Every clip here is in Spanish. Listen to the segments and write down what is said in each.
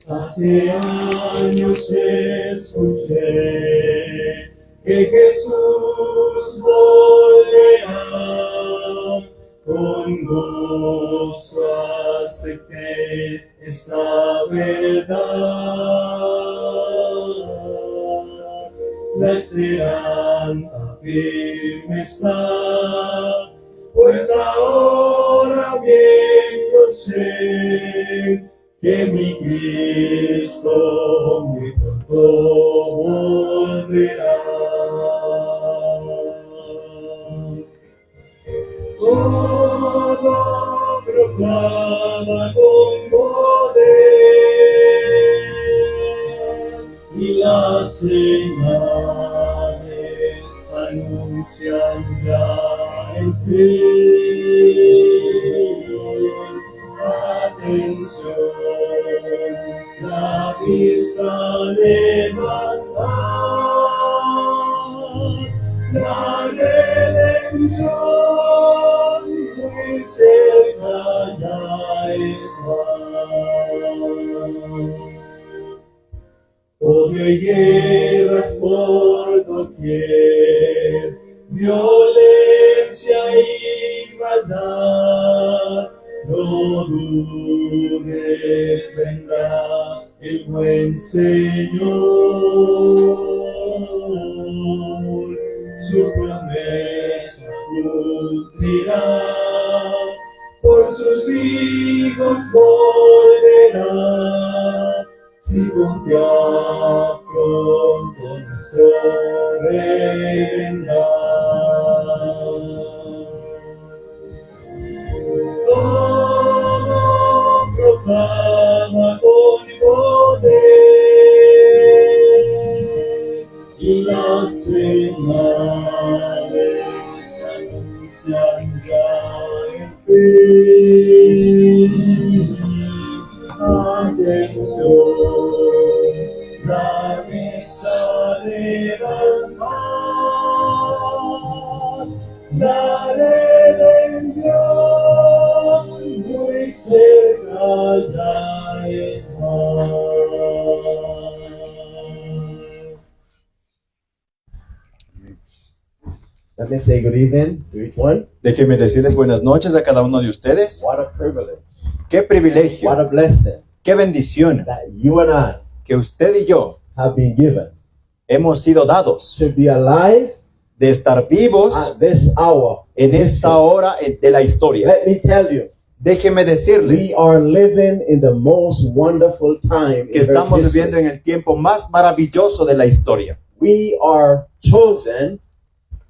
Hace años escuché que Jesús volverá, con gozo acepté esta verdad. La esperanza firme está, pues ahora bien yo sé que mi Cristo muy pronto volverá. Todo proclama con poder y las señales anuncian ya el fin. Atención, la vista levantad, la redención muy cerca ya está. Odio y guerras por doquier, violencia y maldad. No dudes, vendrá el buen Señor, su promesa cumplirá, por sus hijos volverá, si confía pronto nuestro Rey vendrá. Todo proclama con poder y las señales anuncian ya el fin. Atención, la vista levantad, la redención muy cerca ya está. Let me say good evening to each one. Déjenme decirles buenas noches a cada uno de ustedes. What a privilege, Qué privilegio, what a blessing qué bendición that you and I que usted y yo have been given hemos sido dados to be alive de estar vivos at this hour. en esta hora de la historia. Let me tell you, Déjenme we decirles are living in the most wonderful time que in Earth estamos history. viviendo en el tiempo más maravilloso de la historia. We are chosen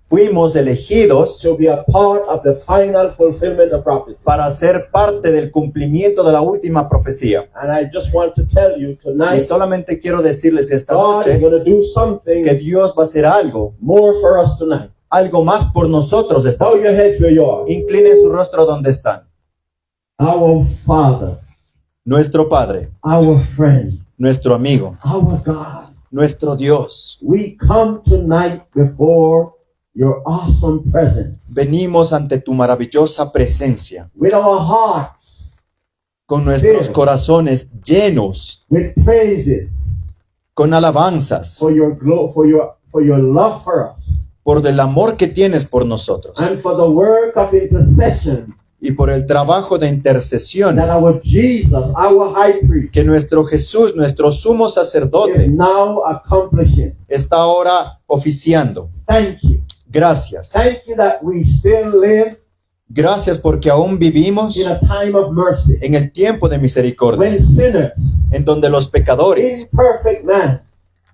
Fuimos elegidos to be a part of the final fulfillment of prophecy. para ser parte del cumplimiento de la última profecía. And I just want to tell you Y tonight, solamente quiero decirles esta God is noche going to do something que Dios va a hacer algo for us tonight. algo más por nosotros esta Bow your noche. heads where you are. Inclinen su rostro donde están. Our Father, Nuestro Padre, our friend, nuestro amigo, our God, nuestro Dios. we come tonight before your awesome presence Venimos ante tu maravillosa presencia with our hearts, con nuestros corazones llenos, with praises con alabanzas for your for your love for us, por el amor que tienes por nosotros and for the work of intercession y por el trabajo de intercesión that our Jesus, our high priest, que nuestro Jesús, nuestro sumo is sacerdote, now accomplishing. está ahora oficiando. Thank you. Gracias. Thank you that we still live Gracias porque aún vivimos in a time of mercy. en el tiempo de misericordia, When sinners, en donde los pecadores, imperfect man,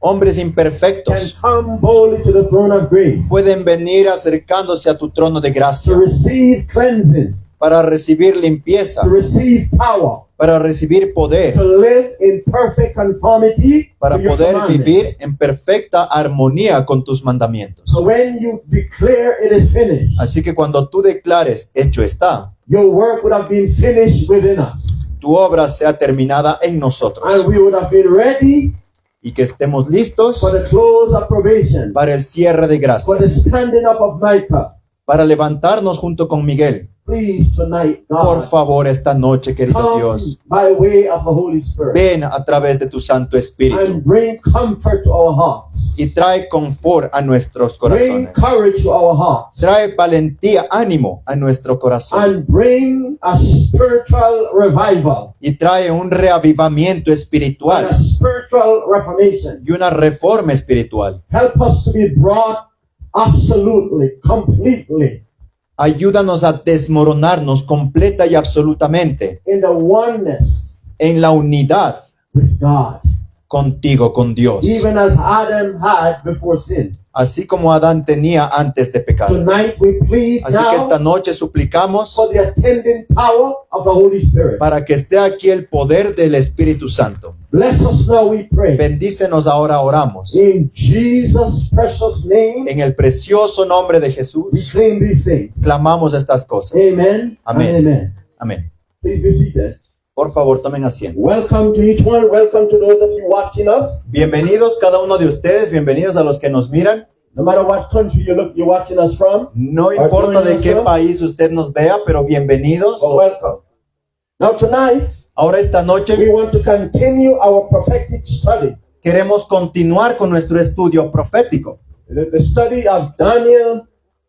hombres can imperfectos, come boldly to the throne of grace pueden venir acercándose a tu trono de to gracia receive cleansing, para recibir limpieza, to receive power, para recibir poder, to live in perfect conformity para to your poder commandments. vivir en perfecta armonía con tus mandamientos. So when you declare it is finished, Así que cuando tú declares, hecho está, your work would have been finished within us. tu obra sea terminada en nosotros and we would have been ready y que estemos listos for the close of probation, para el cierre de for gracia, the standing up of Micah. para levantarnos junto con Miguel. Please tonight, Por God, favor, esta noche, querido come Dios, by way of the Holy Spirit ven a través de tu Santo Espíritu and bring comfort to our hearts. y trae confort a nuestros Bring corazones. courage to our hearts. Trae valentía, ánimo a nuestro corazón And bring a spiritual revival y trae un reavivamiento and espiritual a spiritual reformation. y una reforma espiritual. Help us to be brought absolutely, completely Ayúdanos a desmoronarnos completa y absolutamente in the oneness en la unidad with God, contigo, con Dios, even as Adam had before sin. así como Adán tenía antes de pecar. Tonight we plead Así que esta now noche suplicamos for the attending power of the Holy Spirit. para que esté aquí el poder del Espíritu Santo. Bless us now, we pray. Bendícenos ahora, oramos. In Jesus' precious name, En el precioso nombre de we Jesús, claim these things. clamamos estas cosas. Amen. Amen. And amen. Amén. Please be seated. Por favor, tomen asiento. Welcome to each one. Welcome to those of you watching us. Bienvenidos cada uno de ustedes, bienvenidos a los que nos miran. No matter what country you're watching us from. No importa de qué país usted nos vea, pero bienvenidos. Oh, welcome. Now tonight, Ahora esta we noche want to continue our prophetic study. queremos continuar con nuestro estudio profético. The study of Daniel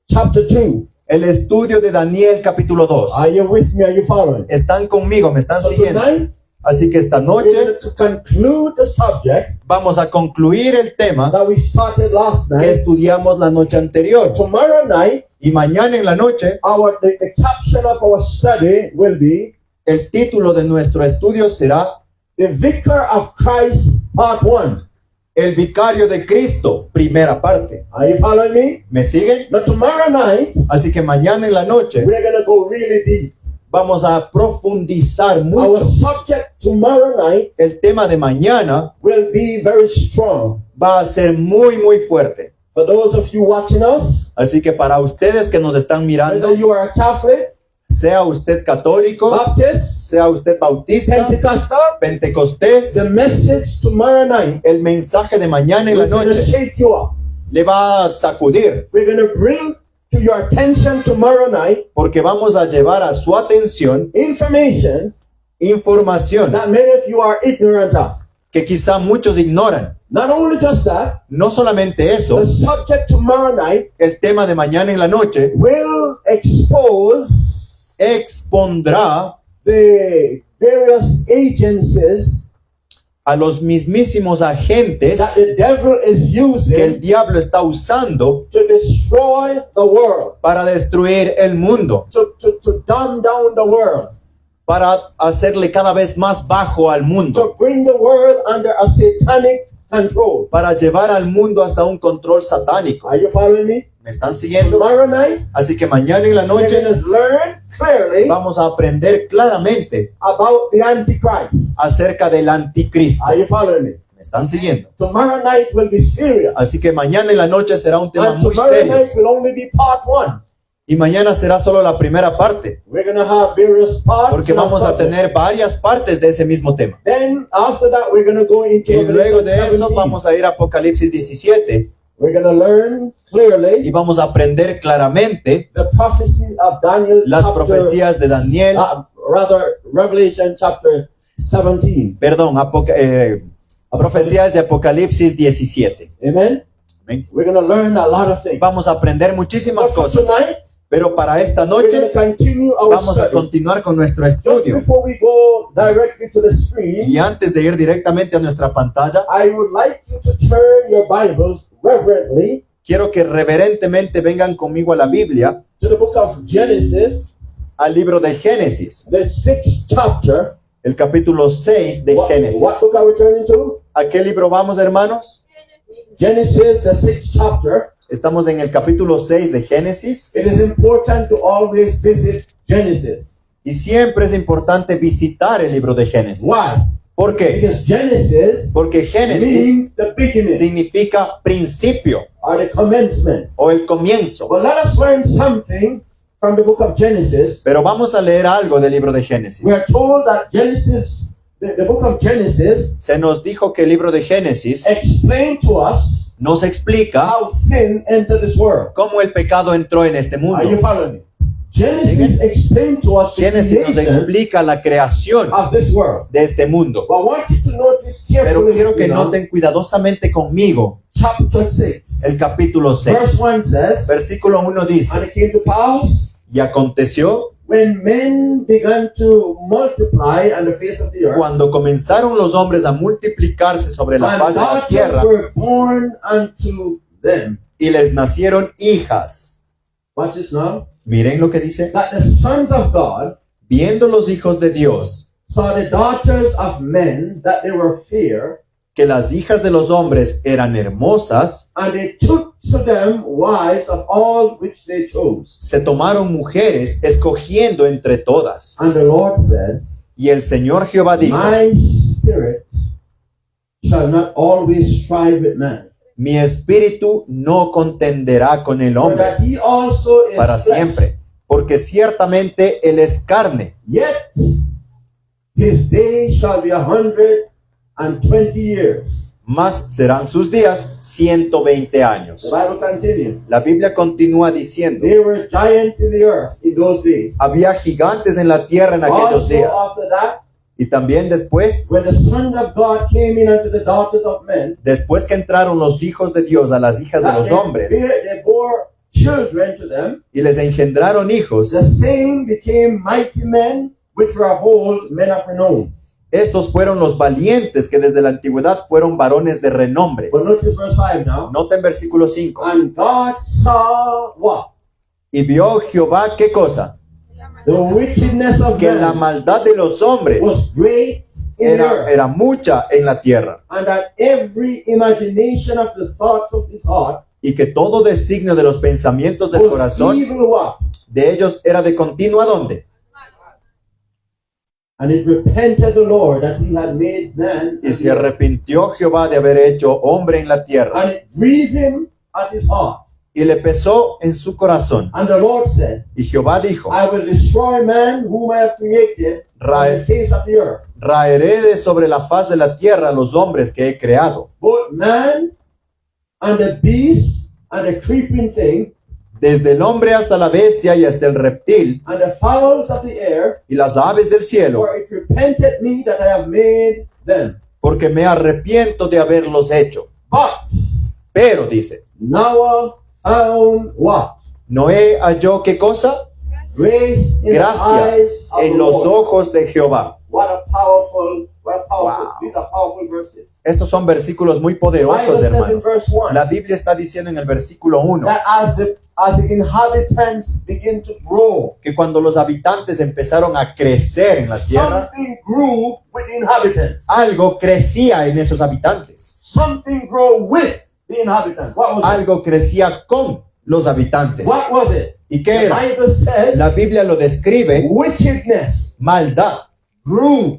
chapter 2. El estudio de Daniel capítulo 2. Are you with me? Are you following? Están conmigo, me están So siguiendo. tonight, Así que esta we're noche going to conclude the subject vamos a concluir el tema that we started last que night. estudiamos la noche anterior. Tomorrow night, Y mañana en la noche, the caption of our study will be el título de nuestro estudio será The Vicar of Christ, Part 1. El Vicario de Cristo, primera parte. Are you following me? ¿Me siguen? Now tomorrow night, Así que mañana en la noche we're going to go really deep. vamos a profundizar Our mucho. subject tomorrow night El tema de mañana will be very strong. va a ser muy, muy fuerte. For those of you watching us, Así que para ustedes que nos están mirando, whether you are a Catholic, sea usted católico, Baptist, sea usted bautista, Pentecostal, pentecostés, the message tomorrow night el mensaje de mañana en la is going to noche shake you up. le va a sacudir, We're going to bring to your attention tomorrow night porque vamos a llevar a su atención information información that many of you are ignorant of. que quizá muchos ignoran. Not only just that, No solamente eso, the subject tomorrow night el tema de mañana en la noche will expose expondrá the various agencies a los mismísimos that agentes the devil is que el using diablo está usando to destroy the world, para destruir el mundo, to dumb down the world, para hacerle cada vez más bajo al mundo, to bring the world under a satanic control. para llevar al mundo hasta un control satánico. Are you following me? ¿Me están siguiendo? Tomorrow night, Así que mañana en la we're noche going to learn clearly vamos a aprender claramente about the Antichrist. acerca del anticristo. Are you following me? ¿Me están siguiendo? Tomorrow night will be serious. Así que mañana en la noche será un tema And muy tomorrow serio. night will only be part 1. Y mañana será solo la primera parte, We're going to have various parts. porque in our vamos a subject. tener varias partes de ese mismo tema. Then after that, we're going to go into Y luego de Revelation eso 17. vamos a ir a Apocalipsis 17 We're going to learn y clearly vamos a aprender claramente the prophecy of Daniel. las profecías de Daniel, Rather, Revelation chapter 17. perdón, profecías de Apocalipsis 17. Amen. Amén. We're going to learn a lot of things. Vamos a aprender muchísimas But for cosas, tonight, pero para esta we're going noche to continue our vamos a study. continuar con nuestro Just estudio. before we go directly to the screen, Y antes de ir directamente a nuestra pantalla, I would like you to turn your Bibles reverently quiero que reverentemente vengan conmigo a la Biblia, to the book of Genesis, al libro de Génesis, the 6th chapter. el capítulo 6 de What Génesis. book are we turning to? ¿A qué libro vamos, hermanos? Genesis, the 6th chapter. Estamos en el capítulo 6 de Génesis It is important to always visit Genesis. y siempre es importante visitar el libro de Génesis. Why? ¿Por qué? Because Genesis Porque Génesis means the beginning significa principio or the commencement. o el comienzo. But let us learn something from the book of Genesis, Pero vamos a leer algo del libro de Génesis. we are told that Genesis, the book of Genesis, Se nos dijo que el libro de Génesis explained to us nos explica how sin entered this world. cómo el pecado entró en este Are you mundo. following me? Genesis explained to us the Génesis nos creation explica la creación of this world. de este mundo. But I want you to notice Pero carefully quiero que you know, noten cuidadosamente conmigo chapter 6. el capítulo Verse 6. 1 says, Versículo 1 and dice, it came to pass y aconteció when men began to multiply on the face of the earth, cuando comenzaron los hombres a multiplicarse sobre la and faz de la daughters tierra were born unto them. y les nacieron hijas. Watch this now. Miren lo que dice. That the sons of God Viendo los hijos de Dios saw the daughters of men that they were fair, que las hijas de los hombres eran hermosas, and they took to them wives of all which they chose. se tomaron mujeres escogiendo entre todas. And the Lord said, Y el Señor Jehová dijo, my spirit shall not always strive with man, mi espíritu no contenderá con el for hombre that he also is para flesh. siempre, porque ciertamente él es carne, Yet his days shall be 120 years. mas serán sus días 120 The años. Bible continues. La Biblia continúa diciendo, There were giants in the earth in those days. había gigantes en la tierra en aquellos Also días. after that, Y también después, when the sons of God came in unto the daughters of men, después que entraron los hijos de Dios a las hijas de that los hombres they bore children to them, y les engendraron hijos, the same became mighty men, which were of old, men of renown. estos fueron los valientes que desde la antigüedad fueron varones de renombre. But notice verse 5 now. Noten versículo 5. And God saw what? Y vio Jehová, ¿qué cosa? The wickedness of Que la man maldad de los hombres was great in the earth, era mucha en la tierra, and that every imagination of the thoughts of his heart y que todo designio de los pensamientos del was corazón evil what? de ellos era de continuo ¿a dónde? And it repented the Lord that he had made man, Y se arrepintió Jehová de haber hecho hombre en la tierra, and it grieved him at his heart. y le pesó en su corazón. And the Lord said, Y Jehová dijo, I will destroy man whom I have created from the face of the earth, raeré de sobre la faz de la tierra a los hombres que he creado, both man and the beast and the creeping thing desde el hombre hasta la bestia y hasta el reptil and the fowls of the air, y las aves del cielo, for it repented me that I have made them. porque me arrepiento de haberlos hecho. But Pero, dice, Noah found what? Noé halló ¿qué cosa? Grace in the Gracia eyes of en the los Lord. ojos de Jehová. What a powerful, Wow. these are powerful verses. Estos son versículos muy Bible poderosos, says in hermanos. verse 1 La Biblia está diciendo en el versículo 1 that as the inhabitants begin to grow, que cuando los habitantes empezaron a crecer en la tierra, something grew with the inhabitants. algo crecía en esos habitantes. Something grew with the inhabitants. What was it? Algo crecía con los habitantes. What was it? ¿Y qué The era? Bible says La Biblia lo describe wickedness maldad, grew.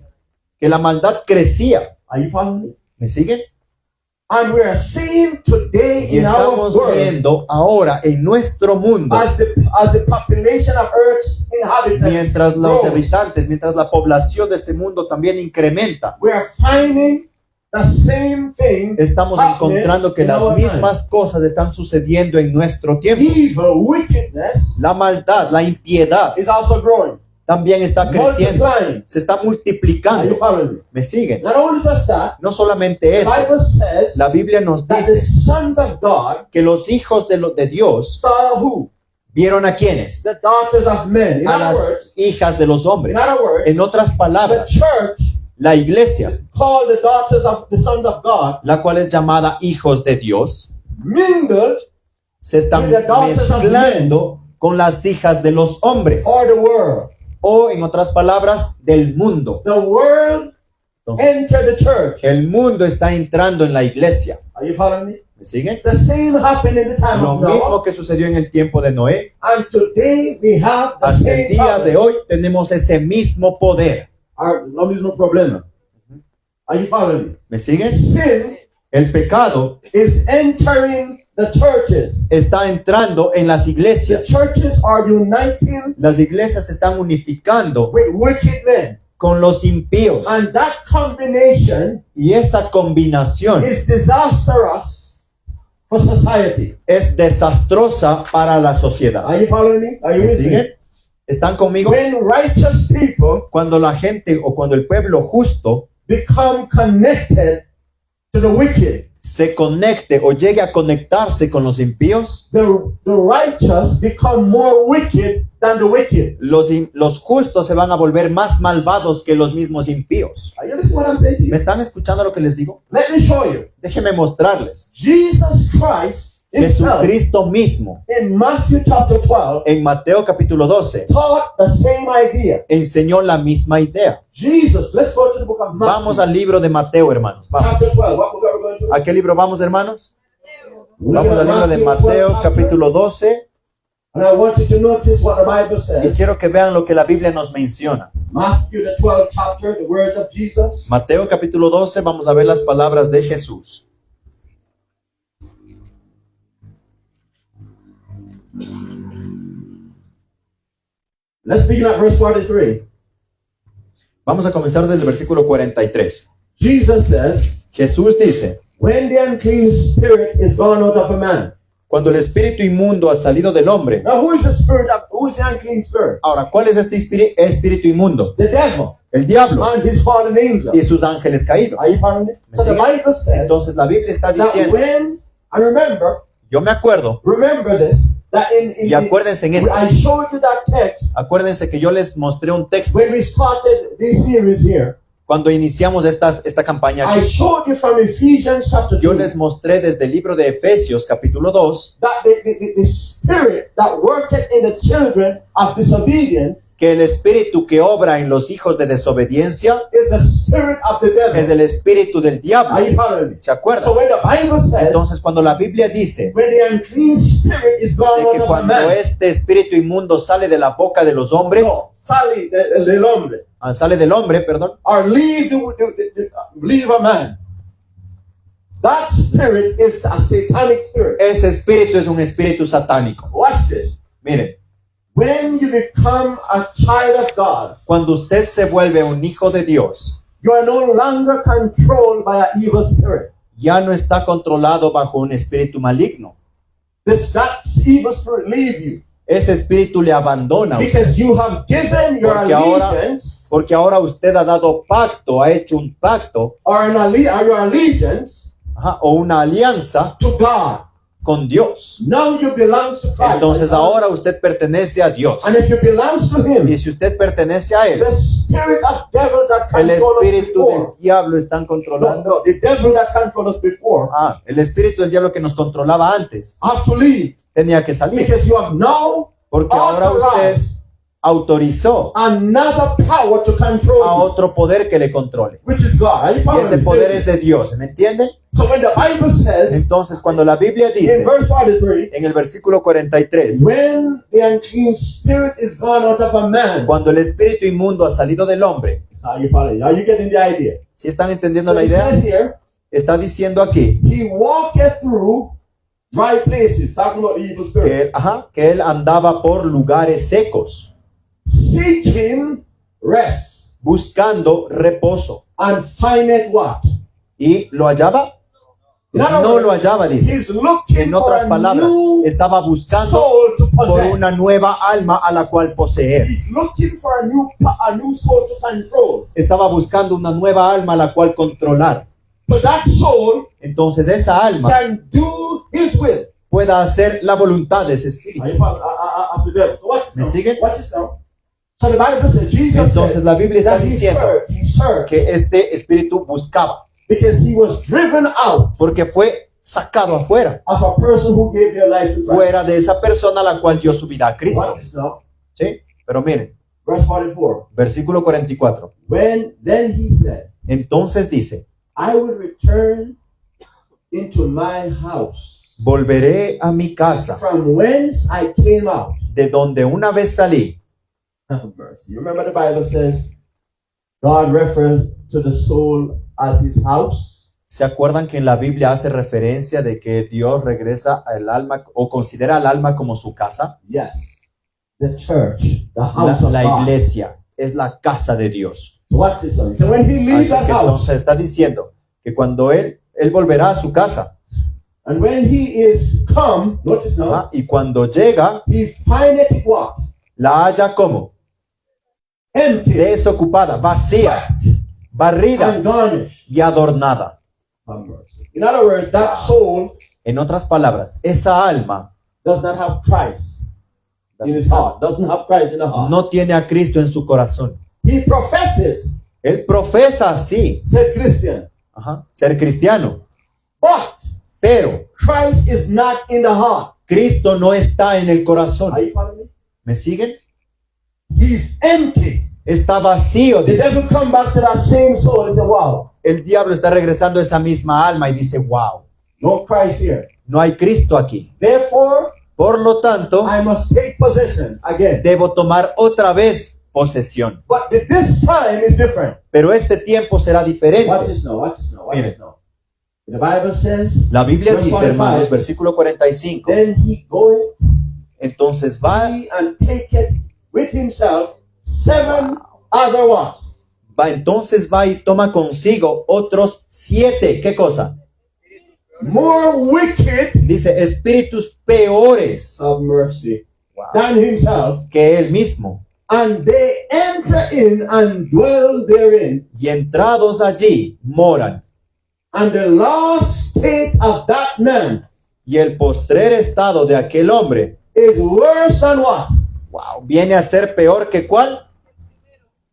que la maldad crecía. Are you following me? ¿Me siguen? And we are seeing today Y in our estamos world viendo ahora en nuestro mundo, as the population of Earth's inhabitants mientras los grows, habitantes, mientras la población de este mundo también incrementa, we are finding the same thing. estamos encontrando que in las our mismas cosas están sucediendo en nuestro tiempo. Evil, wickedness La maldad, la impiedad is also growing, también está creciendo, multiplying. se está Are you multiplicando. following me? ¿Me siguen? Not only does that, No solamente the eso, Bible says la Biblia nos that the dice sons of God que los hijos de Dios saw who? vieron a quienes, The daughters of men. In a other las words, hijas de los hombres. En otras the palabras, church la iglesia, called the daughters of the sons of God la cual es llamada hijos de Dios, mingled se están with the daughters of mezclando con las hijas de los hombres, or the world. o en otras palabras, del mundo. The world Entonces, entered the church. el mundo está entrando en la iglesia. Are you following me? ¿Me siguen? The same happened in the time Lo of mismo Noah, que sucedió en el tiempo de Noé, and today we have the hasta same el día de problem. hoy tenemos ese mismo poder. Lo mismo problema. Are you following me? ¿Me siguen? Sin El pecado is entering the churches. está entrando en las The iglesias. churches are uniting Las iglesias se están unificando with wicked men. con los impíos. And that combination Y esa combinación is disastrous for society. es desastrosa para la sociedad. Are you following me? Are you ¿Me with me? siguen? ¿Están conmigo? When righteous people Cuando la gente o cuando el pueblo justo become connected to the wicked, se conecte o llegue a conectarse con los impíos, the righteous become more wicked than the wicked. los justos se van a volver más malvados que los mismos impíos. Are you listening to what I'm saying to ¿Me you? están escuchando lo que les digo? Let me show you. Déjenme mostrarles. Jesus Christ himself Jesucristo mismo, in Matthew chapter 12 en Mateo capítulo 12, taught the same idea. enseñó la misma idea. Jesus, let's go to the book of Matthew. Vamos al libro de Mateo, hermanos. Vamos. Chapter 12. What book are we going to? ¿A qué libro vamos, hermanos? Look Vamos at al libro de Mateo 12 capítulo 12 And I want you to notice what the Bible y says. quiero que vean lo que la Biblia nos menciona. Matthew the 12th chapter, the words of Jesus. Mateo capítulo 12, vamos a ver las palabras de Jesús. Let's begin at verse 43. Vamos a comenzar desde el versículo 43. Jesus says, Jesús dice, when the unclean spirit is gone out of a man. cuando el espíritu inmundo ha salido del hombre. Now who is the spirit of, who is the unclean spirit? Ahora, ¿cuál es este espíritu inmundo? The devil El diablo and his fallen angels. y sus ángeles caídos. Are you following me? ¿Me So the siguen? Bible says Entonces la Biblia está that diciendo, when, and yo me acuerdo, remember this, that y acuérdense en esto, I showed you that text acuérdense que yo les mostré un texto when we started this series here. cuando iniciamos esta campaña I aquí. showed you from Ephesians chapter 2 Yo les mostré desde el libro de Efesios capítulo 2 that the spirit that worketh in the children of disobedience que el espíritu que obra en los hijos de desobediencia is the spirit of the devil. es el espíritu del Are diablo. you following me? ¿Se acuerdan? So when the Bible says, Entonces cuando la Biblia dice when the unclean spirit is gone de out que of a cuando man, este espíritu inmundo sale de la boca de los hombres, no, sale del hombre, sale del hombre, perdón, or leave leave a man. That spirit is a satanic spirit. ese espíritu es un espíritu satánico. Watch this. Miren, When you become a child of God, cuando usted se vuelve un hijo de Dios, you are no longer controlled by an evil spirit. ya no está controlado bajo un espíritu maligno. That evil spirit leave you Ese espíritu le abandona a usted, because you have given your allegiance porque ahora usted ha dado pacto, ha hecho un pacto or your allegiance o una alianza to God. con Dios. Now you belong to Christ. Entonces ahora usted pertenece a Dios. And if you belong to Him, Y si usted pertenece a Él, the spirit of devils that el control us espíritu del before. diablo están No, controlando. the devil that controlled us before El espíritu del diablo que nos controlaba antes have to leave tenía que salir. because you have now Porque ahora usted authorized autorizó another power to control a you, otro poder que le controle. which is God. Are you Y following ese me? poder es de Dios, ¿me entienden? So when the Bible says Entonces cuando la Biblia in dice verse 43, en el versículo 43, when the unclean spirit is gone out of a man, cuando el espíritu inmundo ha salido del hombre, are you following? Are you getting the idea? ¿sí están entendiendo So la it idea? says here, Está diciendo aquí he walketh through dry places, talking about the evil spirit, que él andaba por lugares secos, seeking rest, buscando reposo. and findeth what? ¿Y lo hallaba? In other No words, lo hallaba, dice. he's looking En for otras a palabras, new estaba buscando soul to por possess. una nueva alma a la cual poseer. He's looking for a new soul to control. Estaba buscando una nueva alma a la cual controlar. So that soul Entonces esa alma can do his will. pueda hacer la voluntad de ese espíritu. Are you following? Of the devil. So watch this ¿Me now. siguen? Watch this now. So the Bible says, Jesus Entonces said la Biblia está that diciendo he served que este espíritu buscaba, because he was driven out porque fue sacado afuera, of a person who gave their life to Christ. fuera de esa persona a la cual dio su vida a Cristo. Watch this now. ¿Sí? Pero miren, Verse 44. versículo 44. Then he said, Entonces dice, I will return into my house volveré a mi casa, from whence I came out. de donde una vez salí. Mercy. You remember the Bible says God referred to the soul as his house. ¿Se acuerdan que en la Biblia hace referencia de que Dios regresa al alma o considera al alma como su casa? Yes. The church, the La, house of la God. iglesia es la casa de Dios. Watch this one. So when he leaves Así that que house, entonces está diciendo que cuando él volverá a su casa, and when he is come, notice now, ¿ah? Y cuando llega, he findeth it what? la halla como Empty, desocupada, vacía, barrida and garnished. y adornada. Have mercy. In other words, that soul En otras palabras, esa alma does not have Christ in his heart. Doesn't have Christ in the heart. no tiene a Cristo en su corazón. He professes, Él profesa así, said Christian, ser cristiano, but pero Christ is not in the heart. Cristo no está en el corazón. Are you following me? ¿Me siguen? He's empty. Está vacío. The Dice. devil come back to that same soul and say, wow, El diablo está regresando a esa misma alma y dice, wow, no Christ here. no hay Cristo aquí. Therefore, Por lo tanto, I must take possession again. debo tomar otra vez posesión. But this time is different. Pero este tiempo será Watch diferente. this now, watch this now, watch Mire. this now. The Bible says, La Biblia verse dice, hermanos, 45, versículo 45, then he goeth entonces va, and taketh with himself 7 other what? entonces va y toma consigo otros 7, ¿qué cosa? More wicked, Dice, espíritus peores of mercy, than himself, que él mismo. and they enter in and dwell therein. Y entrados allí, moran. And the last state of that man Y el postrer estado de aquel hombre, is worse than what? viene a ser peor que ¿cuál?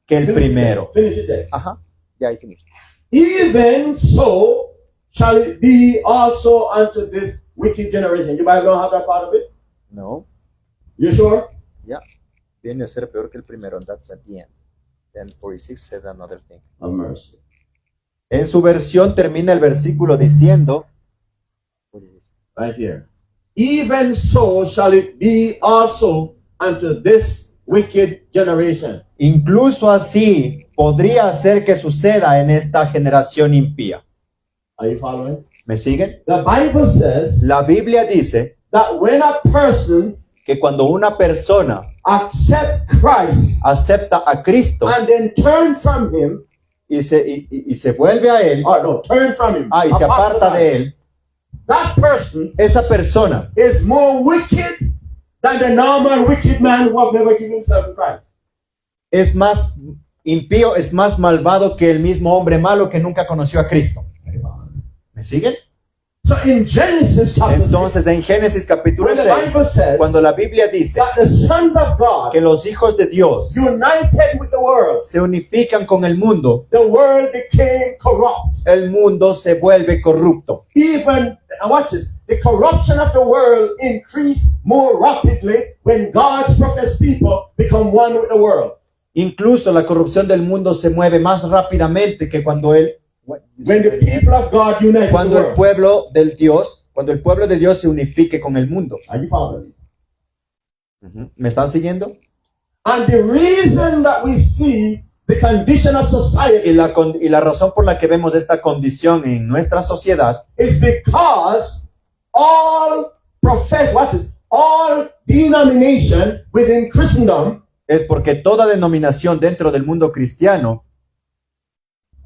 Que el primero. Finish it there. Ajá, ya ahí finished. Even so shall it be also unto this wicked generation. You Bible don't have that part of it? No, You sure? ya. Viene a ser peor que el primero, and that's at the end. Then 46 said another thing. Have mercy. En su versión termina el versículo diciendo, Right here. Even so shall it be also unto this wicked generation. incluso así podría ser que suceda en esta generación impía. Are you following? ¿Me siguen? The Bible says La Biblia dice that when a person que cuando una persona accept Christ acepta a Cristo and then turn from him, y se vuelve a Él, or no, turn from him, y se aparta de Él, that person esa persona is more wicked than the normal wicked man who have never given himself to Christ. es más impío, es más malvado que el mismo hombre malo que nunca conoció a Cristo. ¿Me siguen? So in Genesis chapter 6, Entonces en Génesis capítulo when the 6, Bible says cuando la Biblia dice that the sons of God que los hijos de Dios united with the world, se unifican con el mundo became corrupt. el mundo se vuelve corrupto. Even, and watch this, the corruption of the world increased more rapidly when God's professed people become one with the world. Incluso la corrupción del mundo se mueve más rápidamente que cuando When the people of God unite with the cuando el world. pueblo de Dios se unifique con el mundo. Are you following me? ¿Me están siguiendo? And the reason that we see the condition of society Y la razón por la que vemos esta condición en nuestra sociedad is because all denomination within Christendom es porque toda denominación dentro del mundo cristiano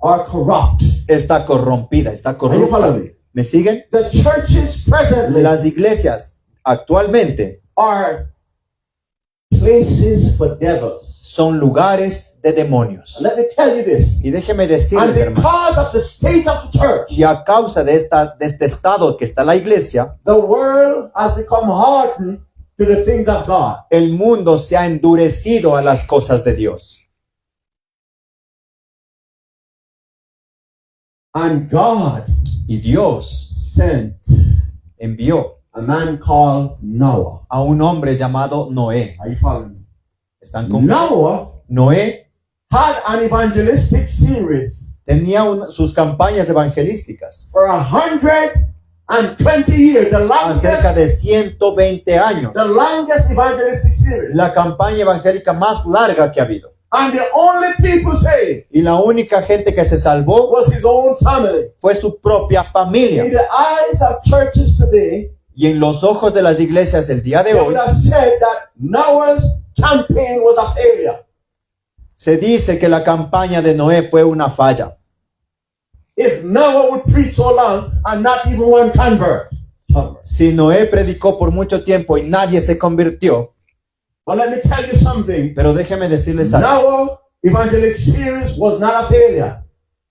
are corrupt. está corrompida, está Are you corrupta. following me? ¿Me siguen? The churches presently Las iglesias actualmente are places for devils. son lugares de demonios. Let me tell you this. Y déjeme And decirles, hermano, because of the state of the church, y a causa de este estado que está la iglesia, the world has become hardened to the things of God. el mundo se ha endurecido a las cosas de Dios. And God Y Dios sent envió a man called Noah. a un hombre llamado Noé. Are you following me? ¿Están con Noah Noé had an evangelistic series tenía sus campañas evangelísticas for 120 years, acerca de 120 años. the longest evangelistic series. La campaña evangélica más larga que ha habido. And the only people saved Y la única gente que se salvó was his own family. fue su propia In familia. the eyes of churches today, Y en los ojos de las iglesias el día de they hoy, would have said that Noah's campaign was a failure. se dice que la campaña de Noé fue una falla. If Noah would preach so long and not even one convert. Si Noé predicó por mucho tiempo y nadie se convirtió, But let me tell you something. pero déjeme decirles algo. Noah evangelic series was not a failure.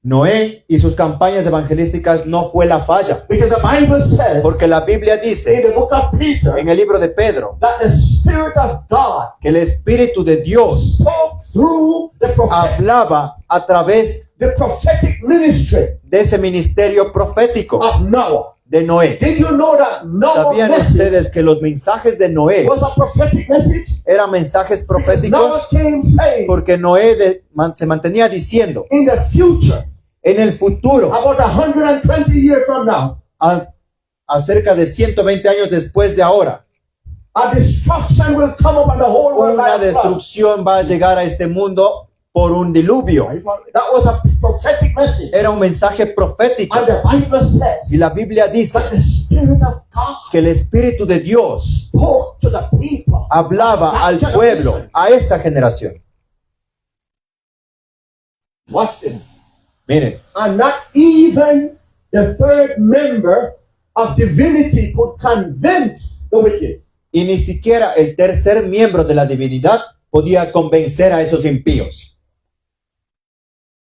Noé y sus campañas evangelísticas no fue la falla, Because the Bible says porque la Biblia in dice the book of Peter en el libro de Pedro that the Spirit of God que el Espíritu de Dios spoke through hablaba a través the prophetic ministry de ese ministerio profético of Noah. de Noé. Did you know that Noah's ¿Sabían message ustedes que los mensajes de Noé was a prophetic message? eran mensajes Noah proféticos? came saying Porque Noé se mantenía diciendo, in the future, en el futuro, about 120 years from now, acerca de 120 años después de ahora, a destruction will come upon the whole world. una by a flood. destrucción va a llegar a este mundo por un diluvio. That was a prophetic message. Era un mensaje profético. And the Bible says Y la Biblia dice that the Spirit of God que el Espíritu de Dios spoke to the people. hablaba al pueblo, a esa generación. Watch this. Miren, And not even the third member of divinity could convince the wicked. y ni siquiera el tercer miembro de la divinidad podía convencer a esos impíos.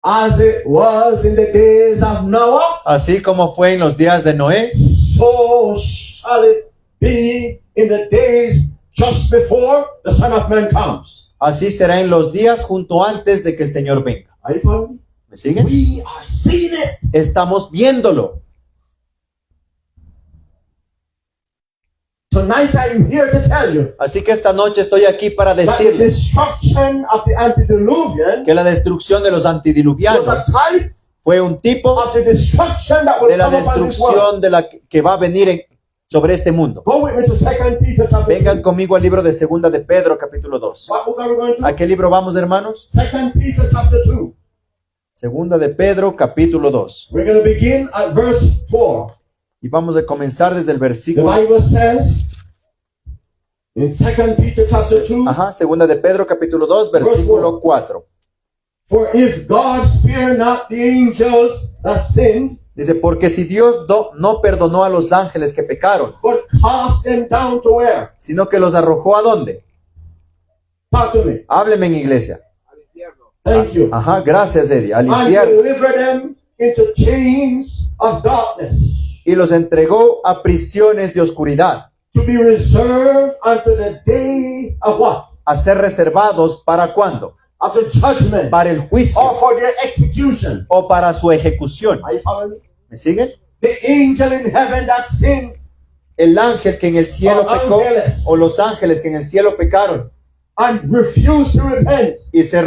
As it was in the days of Noah, Así como fue en los días de Noé, so shall it be in the days just before the Son of Man comes. así será en los días junto antes de que el Señor venga. Are you following? ¿Me siguen? We are seeing it. Estamos viéndolo. Tonight I'm here to tell you Así que esta noche estoy aquí para that the decirles destruction of the antediluvian que la destrucción de los was antidiluvianos a type fue un tipo of the destruction that will de la come upon this world. destrucción de la que va a venir sobre este mundo. Go with me to 2 Peter chapter Vengan 2. conmigo al libro de Segunda de Pedro, capítulo 2. What book are we going to? ¿A qué libro vamos, hermanos? 2 Peter chapter 2. Segunda de Pedro, capítulo 2. We're going to begin at verse 4. Y vamos a comenzar desde el The versículo. Bible says in 2 Peter chapter 2, Ajá, Segunda de Pedro, capítulo 2, versículo 4. for if God spare not the angels that sinned, Dice, porque si Dios no perdonó a los ángeles que pecaron, but cast them down to where? sino que los arrojó ¿a dónde? Talk to me. Hábleme en iglesia. Thank you. Ajá, gracias, Eddie. Al And infierno. deliver them into chains of darkness, Y los entregó a prisiones de oscuridad, to be reserved unto the day of what? a ser reservados para cuándo? Of the judgment, Para el or juicio for their execution. o para su ejecución. Are you following me? ¿Me siguen? The angel in heaven that sinned, El ángel que en el cielo O pecó, ángeles. o los ángeles que en el cielo pecaron and refused to repent, y se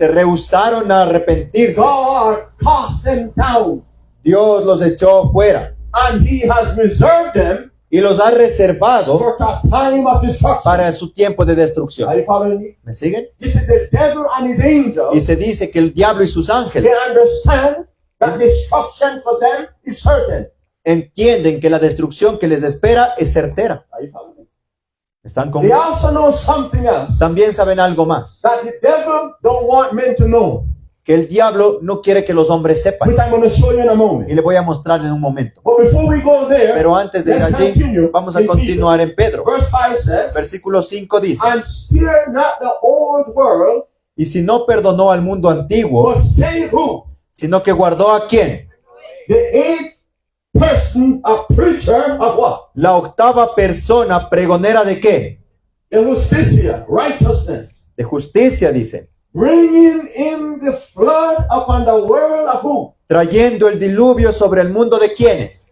rehusaron a arrepentirse, God cast them down, Dios los echó fuera and He has reserved them y los ha reservado for the time of destruction. para su tiempo de destrucción. Are you following me? ¿Me siguen? This is the devil and his Y angels. se dice que el diablo y sus They ángeles understand that destruction for them is certain. entienden que la destrucción que les espera es certera. Are you following me? ¿Están They conmigo? also know something else También saben algo más, that the devil don't want men to know, que el diablo no quiere que los hombres sepan. which I'm going to show you in a Y moment. le voy a mostrar en un momento. But before we go there, Pero antes de ir let's allí, continue vamos a in continuar en Pedro. Peter. Verse 5 says, Versículo 5 dice, and spare not the old world, y si no perdonó al mundo antiguo, but save who? sino que guardó a quién? The eighth person, a preacher of what? La octava persona pregonera de qué? The justicia, righteousness. De justicia, dice, Bringing in the flood upon the world of who? trayendo el diluvio sobre el mundo de quiénes?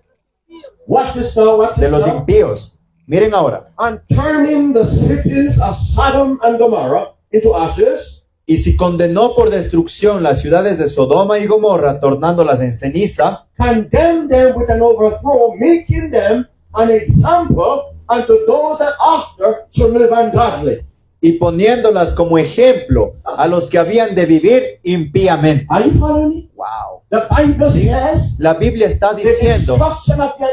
Watch this now, watch De this los now. impíos. Miren ahora. And turning the cities of Sodom and Gomorrah into ashes, Y si condenó por destrucción las ciudades de Sodoma y Gomorra, tornándolas en ceniza, condemned them with an overthrow, making them an example unto those that after should live ungodly. y poniéndolas como ejemplo a los que habían de vivir impíamente. Are you following me? Wow. The Bible Sí. says La Biblia está the diciendo destruction of the que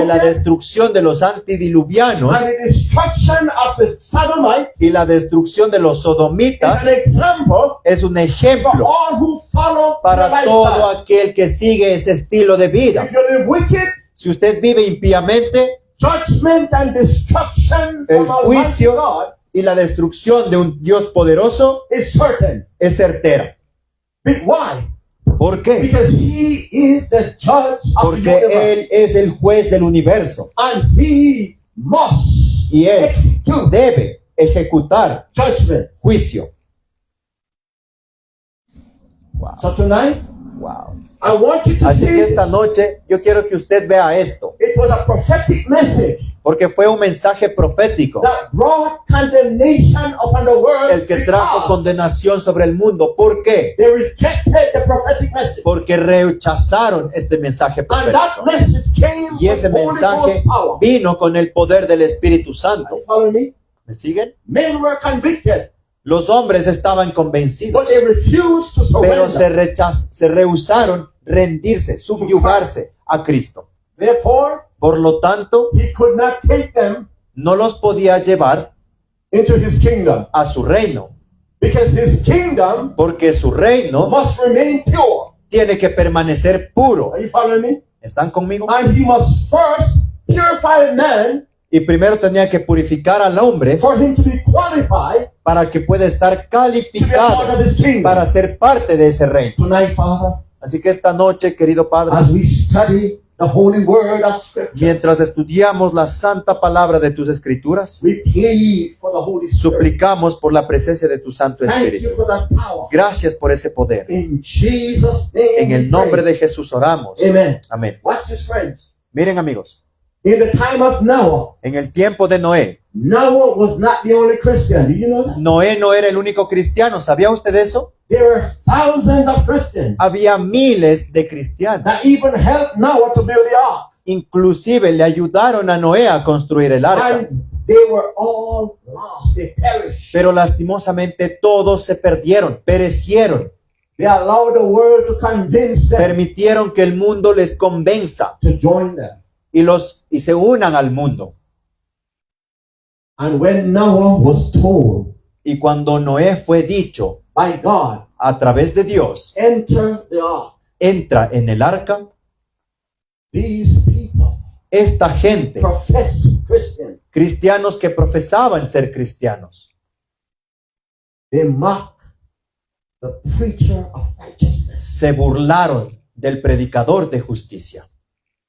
la antediluvians destrucción de los antediluvianos and the destruction of the Sodomites y la destrucción de los is sodomitas an example es un for ejemplo all who follow the para todo lifestyle. aquel que sigue ese estilo de vida. If you live wicked, Si usted vive impíamente, judgment and destruction el from Almighty juicio God y la destrucción de un Dios poderoso is certain. es certera. Why? ¿Por qué? Because He is the judge of the Porque universe, Él es el juez del universo and He must y Él execute debe ejecutar judgment. juicio. Wow. So tonight, Wow. I want you to Así see que esta noche yo quiero que usted vea esto, it was a prophetic message porque fue un mensaje profético that brought condemnation upon the world el que trajo because condenación sobre el mundo. ¿Por qué? they rejected the prophetic message. Porque rechazaron este mensaje And that profético. message came Y ese with Holy mensaje Ghost power. vino con el poder del Espíritu Are Santo. you following me? ¿Me siguen? Men were convicted, Los hombres estaban convencidos, but they refused to pero surrender. se rehusaron rendirse, subyugarse a Cristo. Therefore, Por lo tanto, He could not take them no los podía llevar into His kingdom, a su reino, because His kingdom porque su reino must remain pure. tiene que permanecer puro. Are you following me? ¿Están conmigo? And He must first purify man Y primero tenía que purificar al hombre for him to be qualified para que pueda estar to be a part calificado of His kingdom. para ser parte de ese reino. Tonight, Father, Así que esta noche, querido Padre, as we study the holy word of Scripture, mientras estudiamos la santa palabra de tus escrituras, we plead for the Holy Spirit. suplicamos por la presencia de tu Santo Thank you Espíritu. for that power. Gracias por ese poder. In Jesus' name, En el we nombre pray. de Jesús oramos. Amen. Amén. Watch this, friends. Miren, amigos, In the time of Noah, en el tiempo de Noé, Noah was not the only Christian. Did you know that? Noé no era el único cristiano. ¿Sabía usted eso? There were thousands of Christians Había miles de cristianos. that even helped Noah to build the ark. Inclusive le ayudaron a Noé a construir el arca. And they were all lost. They perished. Pero lastimosamente todos se perdieron, perecieron. They allowed the world to convince them Permitieron que el mundo les convenza to join them. y se unan al mundo. And when Noah was told Y cuando Noé fue dicho by God, a través de Dios, enter the ark, entra en el arca, these people, esta gente, professed Christians, cristianos que profesaban ser cristianos, they mocked the preacher of righteousness, se burlaron del predicador de justicia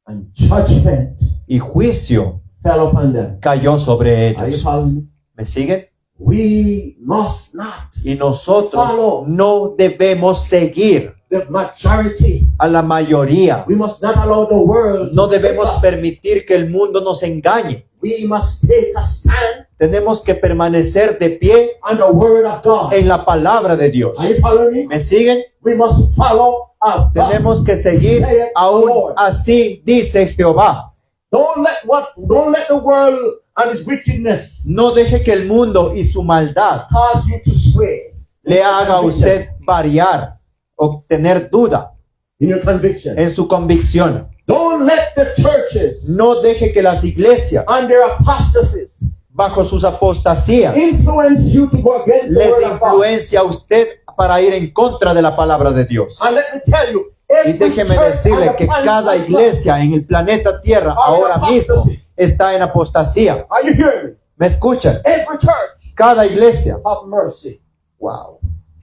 and judgment y juicio fell upon them. cayó sobre Are you ellos. following me? ¿Me siguen? We must not Y nosotros Follow. no debemos seguir the majority. a la mayoría. We must not allow the world No to take debemos us. permitir que el mundo nos engañe. We must take a stand Tenemos que permanecer de pie on the word of God. en la palabra de Dios. Are you following me? ¿Me siguen? We must follow our Tenemos que seguir aún así, dice Jehová. Don't let the world and its wickedness No deje que el mundo y su maldad cause you to sway le haga a usted variar o tener duda in your conviction. en su convicción. Don't let the churches No deje que las iglesias, and their apostasies bajo sus apostasías, influence you to go against the les word of God. influencia a usted para ir en contra de la palabra de Dios. And let me tell you, Y every déjeme church decirle on the que planet cada right now- iglesia en el planeta Tierra ahora mismo está en apostasía. Are you hearing me? ¿Me escuchan? Every church, Cada iglesia. have mercy. Wow.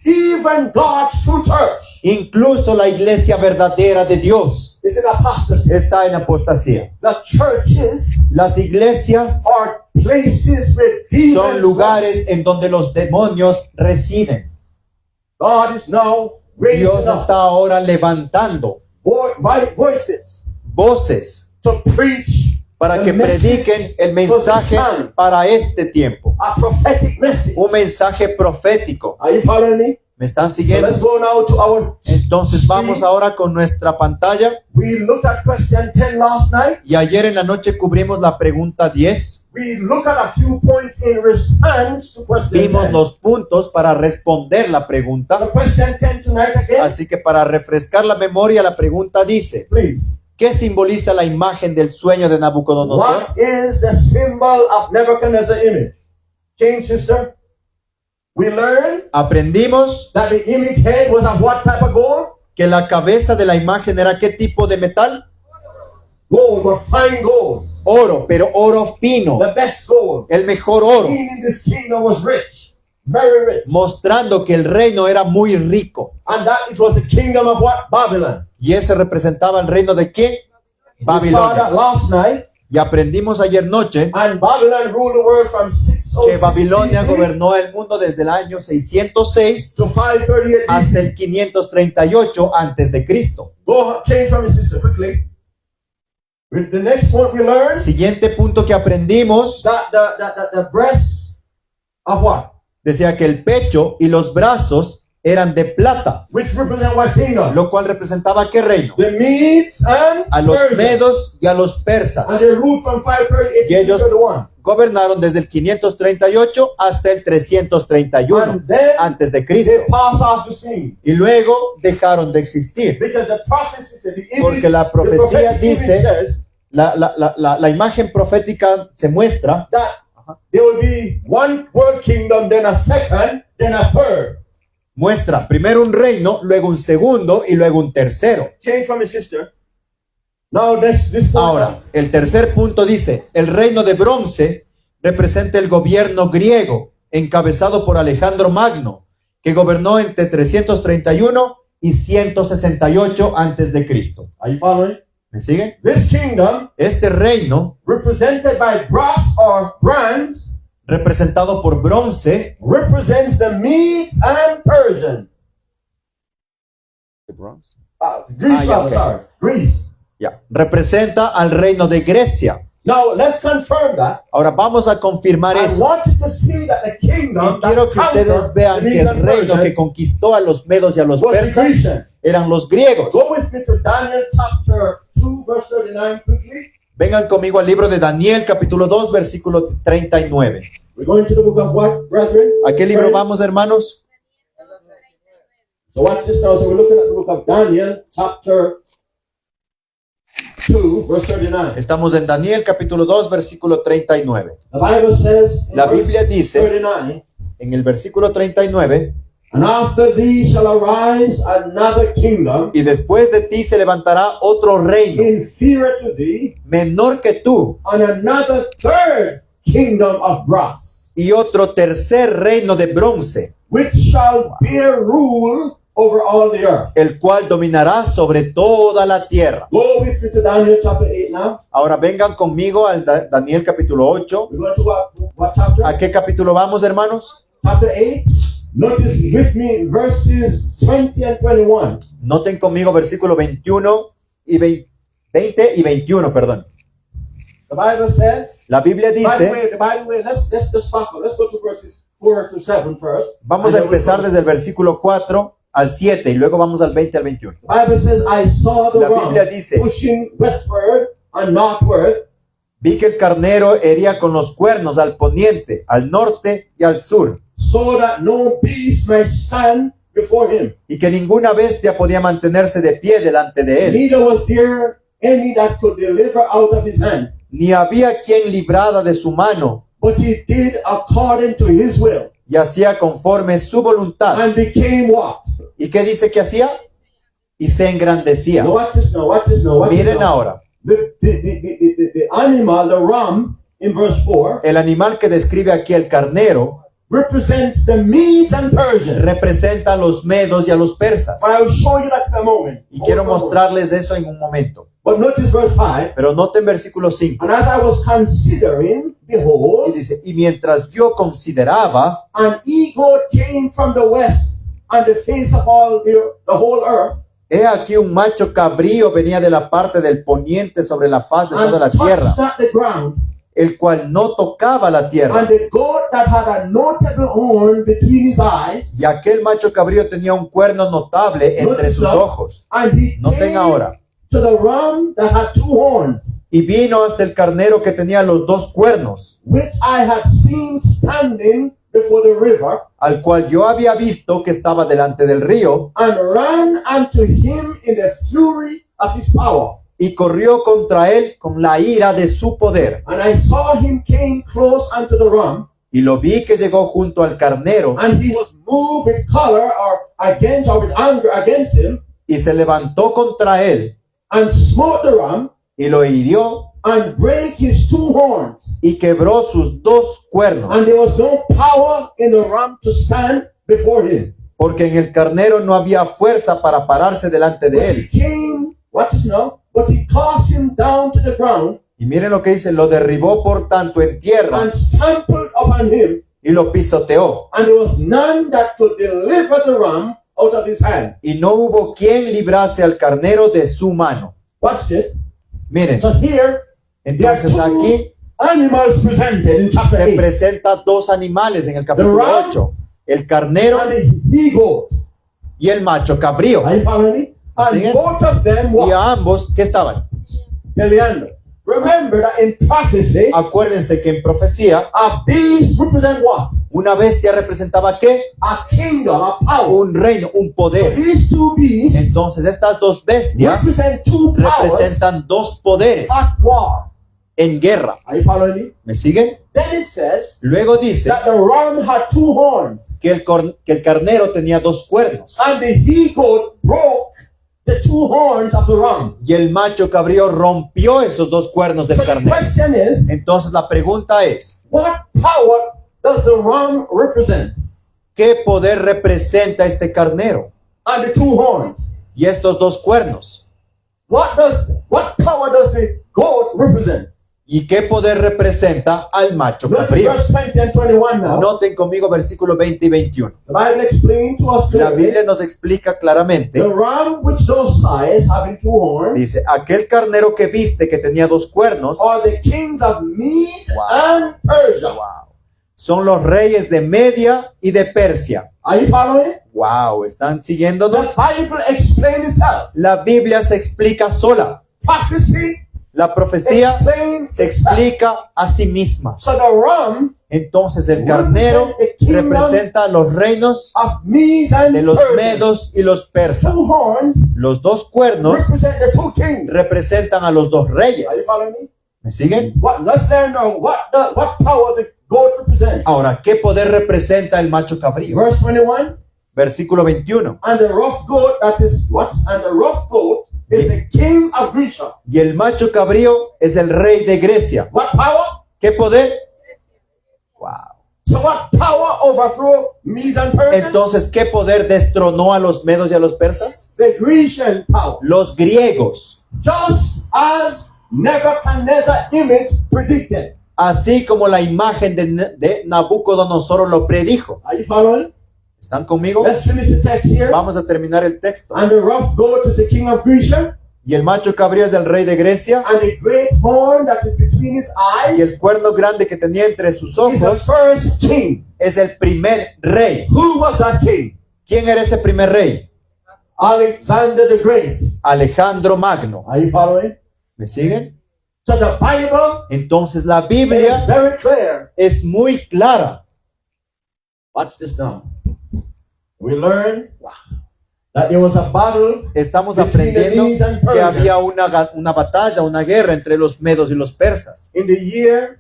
Even God's true church Incluso la iglesia verdadera de Dios is in apostasy. está en apostasía. The churches Las iglesias are places where demons son lugares en donde los demonios residen. God is now raising Dios up está ahora levantando voices voces to preach para the que message prediquen el for mensaje this time. para este tiempo. A prophetic message. Un mensaje profético. Are you following me? ¿Me ¿Me están So siguiendo? let's go now to our. Entonces vamos ahora con nuestra pantalla. We looked at question 10 last night. Y ayer en la noche cubrimos la pregunta 10. We looked at a few points in response to question Vimos 10. los puntos para responder la So pregunta. question 10 tonight again, Así que para refrescar la memoria, la pregunta dice: please. ¿qué simboliza la imagen del sueño de Nabucodonosor? What is the symbol of Nebuchadnezzar's image? Change, sister. We learned Aprendimos that the image head was of what type of gold? que la cabeza de la imagen era ¿qué tipo de metal? Gold, or fine gold. Oro, pero oro fino, The best gold. el mejor oro, Meaning this kingdom was rich. Very rich. mostrando que el reino era muy rico. And that it was the kingdom of what? Babylon. Y ese representaba el reino de ¿quién? We saw that Babilonia. last night. Y aprendimos ayer noche And Babylon ruled the world from que 606 Babilonia BC gobernó el mundo desde el año 606 to 538 hasta BC. el 538 antes de Cristo. Go change from your sister quickly. With the next point we learned Siguiente punto que aprendimos, that the breasts of what? decía que el pecho y los brazos eran de plata, Which represent what kingdom? lo cual representaba qué reino? The Medes and A los Persians. medos y a los And persas. they ruled from 538 Y ellos to 31. gobernaron desde el 538 hasta el 331 And then antes de Cristo. they pass off the scene. Y luego dejaron de existir, Because the prophecy said, the image, porque la the profecía prophetic dice, image says la imagen profética se muestra that there will be one world kingdom, then a second, then a third. muestra primero un reino, luego un segundo y luego un tercero. Change from your sister. Now this point. Ahora, el tercer punto dice, el reino de bronce representa el gobierno griego, encabezado por Alejandro Magno, que gobernó entre 331 y 168 antes de Cristo. Are you following? ¿Me siguen? This kingdom, Este reino, represented by brass or bronze, representado por bronce, represents the Medes and Persians. Greece, yeah, okay. sorry, Greece. representa al reino de Grecia. Now let's confirm that. Ahora vamos a confirmar I eso. want you to see that the kingdom Y quiero que ustedes vean que el reino que conquistó a los medos y a los was the persas Grecian. eran los griegos. Go with me to Daniel chapter 2, verse 39 quickly. Vengan conmigo al libro de Daniel, capítulo 2, versículo 39. We're going to the book of what, brethren? ¿A qué libro Friends? vamos, hermanos? So watch this now. So we're looking at the book of Daniel, chapter 2, verse 39. Estamos en Daniel, capítulo 2, versículo 39. The Bible says, in La verse Biblia dice, 39, en el versículo 39, and after thee shall arise another kingdom, y después de ti se levantará otro reino, inferior to thee, menor que tú, and another third kingdom of brass, y otro tercer reino de bronce, which shall bear rule over all the earth. el cual dominará sobre toda la tierra. Go with me to Daniel chapter 8 now. Ahora vengan conmigo al Daniel capítulo 8. We're going to what chapter? ¿A qué capítulo vamos, hermanos? Chapter 8. Notice with me verses 20 and 21. Noten conmigo versículo 21 y 20 y 21, perdón. The Bible says, La Biblia by the dice, way, let's just buckle. Let's go to verses 4 to 7 first. vamos a empezar desde el versículo 4 al 7 y luego vamos al 20 al 21. The Bible says, I saw the La ram Biblia dice, pushing westward and northward, vi que el carnero hería con los cuernos al poniente, al norte y al sur, so that no beast might stand before him. y que ninguna bestia podía mantenerse de pie delante de él, Neither was there any that could deliver out of his hand, ni había quien librada de su mano, but he did according to his will, y hacía conforme su voluntad. and became what? ¿Y qué dice que hacía? Y se engrandecía. Now watch this now, watch this now, watch this Miren now. ahora, The animal, the ram, in verse 4, el animal que describe aquí el carnero represents the Medes and Persians. representa a los medos y a los persas. But I will show you that in a moment. Y quiero Hold on. mostrarles eso en un momento. But notice verse 5. Pero noten versículo 5. And as I was considering, Y behold, dice, y mientras yo consideraba, an eagle came from the west on the face of all the whole earth, he aquí un macho cabrío venía de la parte del poniente sobre la faz de toda la and tierra, touched not the ground, el cual no tocaba la tierra. And the goat that had a notable horn between his eyes, Y aquel macho cabrío tenía un cuerno notable entre sus ojos. and he Noten came ahora. to the ram that had 2 horns, Y vino hasta el carnero que tenía los 2 cuernos, which I had seen standing before the river, al cual yo había visto que estaba delante del río, and ran unto him in the fury of his power. y corrió contra él con la ira de su poder. And I saw him came close unto the ram, Y lo vi que llegó junto al carnero, and he was moved with color or with anger against him, y se levantó contra él, and smote the ram, y lo hirió, and brake his 2 horns. y quebró sus 2 cuernos, And there was no power in the ram to stand before him. porque en el carnero no había fuerza para pararse delante de But he él. came, watch this now, but he cast him down to the ground Y miren lo que dice, lo derribó por tanto en tierra and trampled upon him, y lo pisoteó. and there was none that could deliver the ram out of his hand. Y no hubo quien librase al carnero de su mano. Watch this. Miren, So here, there are entonces 2 aquí animals presented in chapter se 8. presenta 2 animales en el capítulo The ram 8. El carnero And the he-goat. y el macho cabrío. Are you following me? And Siguen. both of them Y were a ambos, ¿qué estaban? peleando. Remember that in prophecy, Acuérdense que en profecía, a beast represent what? una bestia representaba ¿qué? A kingdom, a power. Un reino, un poder. These 2 beasts Entonces estas 2 bestias represent 2 powers representan 2 poderes at war. en guerra. Are you following me? ¿Me siguen? Then it says Luego dice that the ram had 2 horns, que el carnero tenía 2 cuernos and the he-goat broke the 2 horns of the ram. y el macho cabrío rompió esos 2 cuernos del So the carnero. question is, Entonces la pregunta es, what power does the ram represent? ¿qué poder representa este carnero And the 2 horns. y estos 2 cuernos? What power does the goat represent? ¿Y qué poder representa al macho Look at cabrío? verse 20 and 21 now. Noten conmigo versículos 20 y 21. The Bible explains to us La Biblia clearly, nos explica claramente, the ram which thou sighest having 2 horns dice, aquel carnero que viste que tenía 2 cuernos, are the kings of Mede Wow. and Persia. son los reyes de Media y de Persia. Are you following? Wow, ¿están The siguiéndonos? Bible explains itself. La Biblia se explica sola. Prophecy La profecía explains se itself. explica a sí misma. So the ram Entonces el carnero representa los reinos of Mede and de los Persia. medos y los persas. 2 horns Los 2 cuernos represent the 2 kings. representan a los 2 Are you reyes. following me? ¿Me siguen? Let's learn now what power the goat represents. Ahora, ¿qué poder representa el macho cabrío? Verse 21. Versículo 21. And the rough goat and the rough goat is the king of Grecia. Y el macho cabrío es el rey de Grecia. What power? ¿Qué poder? Wow. So what power overthrew Mede and Persia? Entonces, ¿qué poder destronó a los medos y a los persas? The Grecian power. Los griegos. Just as Nebuchadnezzar's image predicted. Así como la imagen de Nabucodonosor lo predijo. Are you following? ¿Están conmigo? Let's finish the text here. Vamos a terminar el texto. And the rough goat is the king of Grecia. Y el macho cabrío es el rey de Grecia. And the great horn that is between his Y eyes el cuerno grande que tenía entre sus is the ojos first king. es el primer rey. Who was that king? ¿Quién era ese primer rey? Alexander the Great. Alejandro Magno. Are you following? ¿Me siguen? So the Bible Entonces la is Biblia very clear. es muy clara. Watch this now. We learn that there was a battle Estamos between the aprendiendo Medes and que Persia había una batalla, una guerra entre los medos y los persas. in the year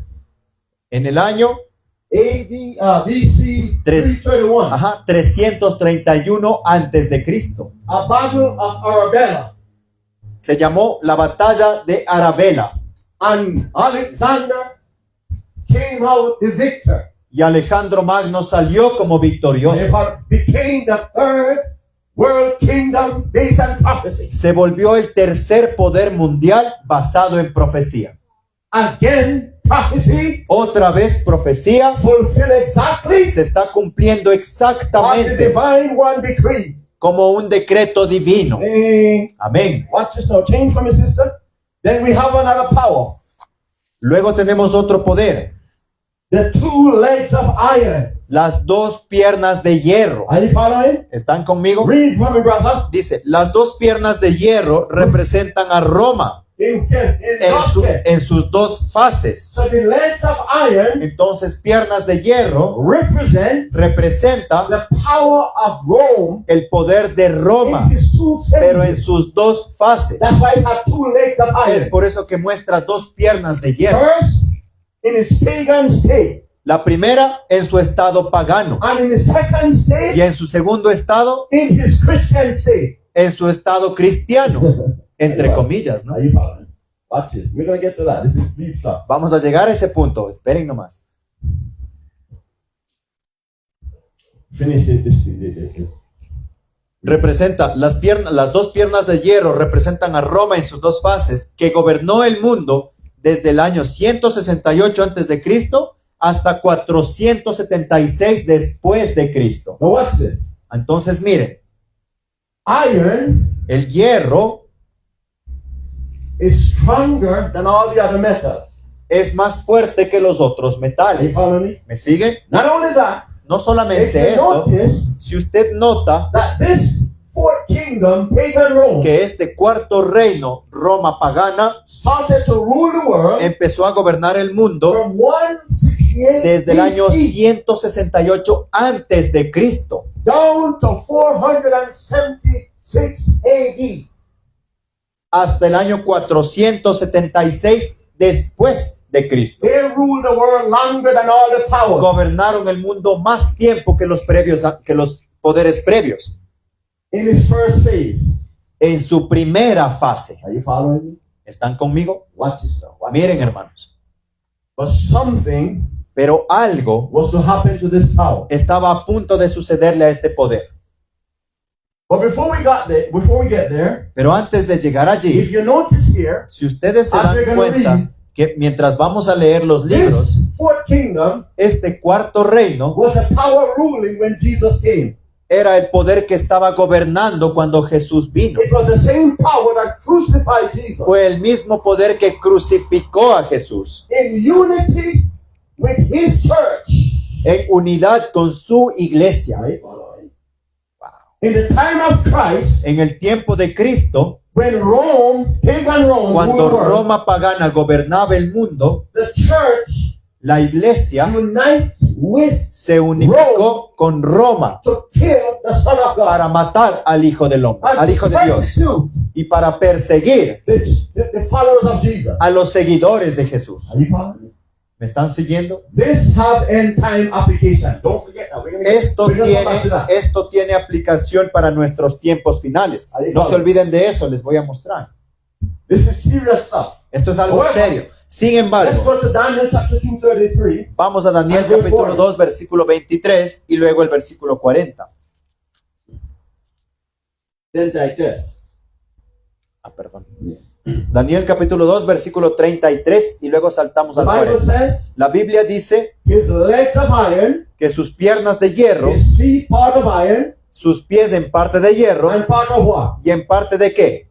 En el año BC 331. 331 antes de Cristo. A battle of Arabella. Se llamó la batalla de Arabella. And Alexander came out the victor. Y Alejandro Magno salió como victorioso. Became the third world kingdom based on prophecy. Se volvió el tercer poder mundial basado en profecía. Again, prophecy Otra vez profecía fulfill exactly se está cumpliendo what the exactamente divine one decreed. como un decreto divino. Amén. Watch this now. Change from a sister. Then we have another power. Luego tenemos otro poder, The two legs of iron. las dos piernas de hierro. Are you following? ¿Están conmigo? Read for me, brother. Dice, las dos piernas de hierro representan a Roma en sus dos fases. So the legs of iron Entonces, piernas de hierro represent representa the power of Rome el poder de Roma, in his two pero en phases. sus dos fases. That's why it has two legs of Es iron. por eso que muestra dos piernas de hierro. First, in his pagan state, La primera en su estado pagano and in the second y state, en su segundo estado in his Christian state. en su estado cristiano, entre comillas, ¿no? Are you following? Watch this. We're going to get to that. This is deep stuff. Vamos a llegar a ese punto, esperen nomás. Finish it. Representa las dos piernas de hierro representan a Roma en sus dos fases, que gobernó el mundo desde el año 168 antes de Cristo hasta 476 después de Cristo. Now watch this. Entonces miren, Iron el hierro is stronger than all the other metals. es más fuerte que los otros Are you metales. following me? ¿Me siguen? Not only that, No if solamente you eso, notice si usted nota that this fourth kingdom, pagan Rome, que este cuarto reino, Roma pagana, started to rule the world empezó a gobernar el mundo from 168 desde el año BC 168 antes de Cristo down to 476 AD. hasta el año 476 después de Cristo. They ruled the world longer than all the powers. Gobernaron el mundo más tiempo que los poderes previos. In his first phase. En su primera fase. Are you following me? ¿Están conmigo? Watch this now. Watch Miren, this. hermanos. But something Pero algo was to happen to this power. estaba a punto de sucederle a este poder. But before we get there, Pero antes de llegar if allí, you notice here, si ustedes se As dan we're gonna cuenta read, que mientras vamos a leer los libros, this fourth kingdom este cuarto reino was a power ruling when Jesus came. era el poder que estaba gobernando cuando Jesús vino. It was the same power that crucified Jesus. Fue el mismo poder que crucificó a Jesús In unity with his church. en unidad con su iglesia. Are you following? In the time of Christ, En el tiempo de Cristo, when Rome, pagan Rome, cuando ruled the world, Roma pagana gobernaba el mundo, the church la iglesia unite with se unificó con Roma to kill the Son of God. para matar al Hijo del Hombre, And al Hijo de Dios, pursue y para perseguir the followers of Jesus. a los seguidores de Jesús. Are you following? ¿Me están siguiendo? This have end time application. Don't forget that. Esto we're gonna come back to tiene, that. esto tiene aplicación para nuestros tiempos finales. No se olviden de eso, les voy a mostrar. This is serious stuff. Esto es algo serio. Sin Let's embargo, go to Daniel chapter 2:33. vamos a Daniel capítulo 2, versículo 23 y luego el versículo 40. Then like this. Perdón. Daniel capítulo 2, versículo 33 y luego saltamos The al Bible 40. says La Biblia dice his legs of iron, que sus piernas de hierro, his feet part of iron, sus pies en parte de hierro and part of what? y en parte de ¿qué?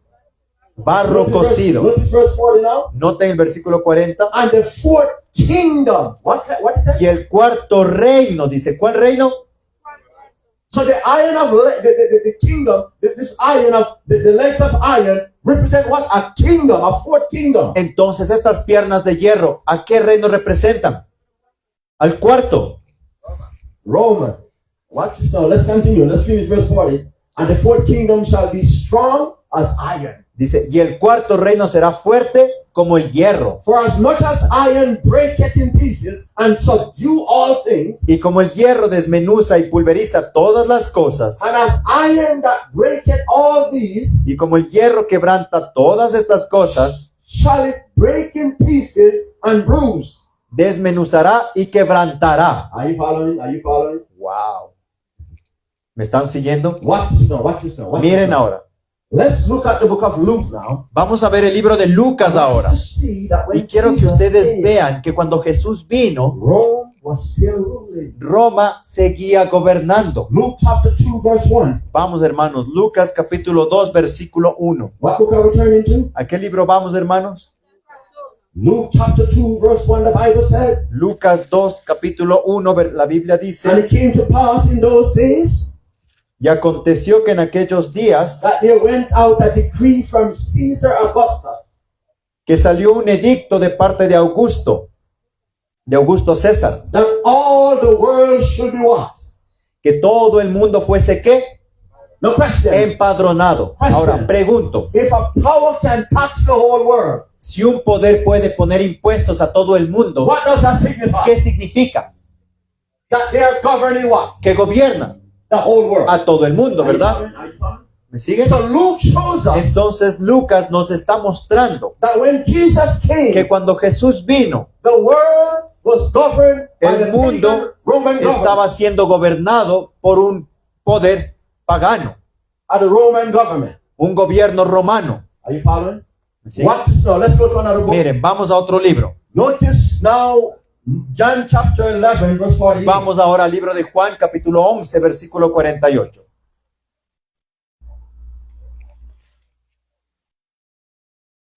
Barro cocido. Notice verse 40 now. Noten el versículo 40. And the fourth kingdom. What is that? Y el cuarto reino, dice, ¿cuál reino? So the iron of the kingdom, this iron of the legs of iron represent what? A kingdom, a fourth kingdom. Entonces estas piernas de hierro, ¿a qué reino representan? Al cuarto. Roman. Watch this now. Let's continue. Let's finish verse 40. And the fourth kingdom shall be strong as iron. Dice, y el cuarto reino será fuerte como el hierro. For as much as iron breaketh in pieces and subdue all things, Y como el hierro desmenuza y pulveriza todas las cosas, and as iron that breaketh all these, y como el hierro quebranta todas estas cosas, shall it break in pieces and bruise. desmenuzará y quebrantará. Are you following? Are you following? Wow. ¿Me están siguiendo? Watch this now. Watch this now. Watch this Miren now. ahora. Let's look at the book of Luke now. Vamos a ver el libro de Lucas ahora. To see that when Y quiero que Jesus ustedes came, vean que cuando Jesús vino, Rome was still ruling. Roma seguía gobernando. Luke chapter 2 verse 1. Vamos, hermanos, Lucas capítulo 2, versículo 1. What book are we turning to? ¿A qué libro vamos, hermanos? Luke chapter 2, verse 1, the Bible says, Lucas 2, capítulo 1, la Biblia and dice, it came to pass in those days y aconteció que en aquellos días that there went out a decree from Caesar Augustus, que salió un edicto de parte de Augusto César, that all the world should be what? que todo el mundo fuese ¿qué? No question. Empadronado. Ahora, pregunto, If a power can tax the whole world, si un poder puede poner impuestos a todo el mundo, what does that signify? ¿qué significa? That they are governing what? Que gobierna The whole world. a todo el mundo, ¿verdad? Are you following? ¿Me siguen? So Luke shows us Entonces Lucas nos está mostrando that when Jesus came, que cuando Jesús vino, the world was governed by the el mundo pagan Roman estaba government. siendo gobernado por un poder pagano, At the Roman government. un gobierno romano. Are you following? ¿Me siguen? Watch this now. Let's go to another book. Miren, vamos a otro libro. Notice now John chapter 11, verse 48. Vamos ahora al libro de Juan, capítulo 11, versículo 48.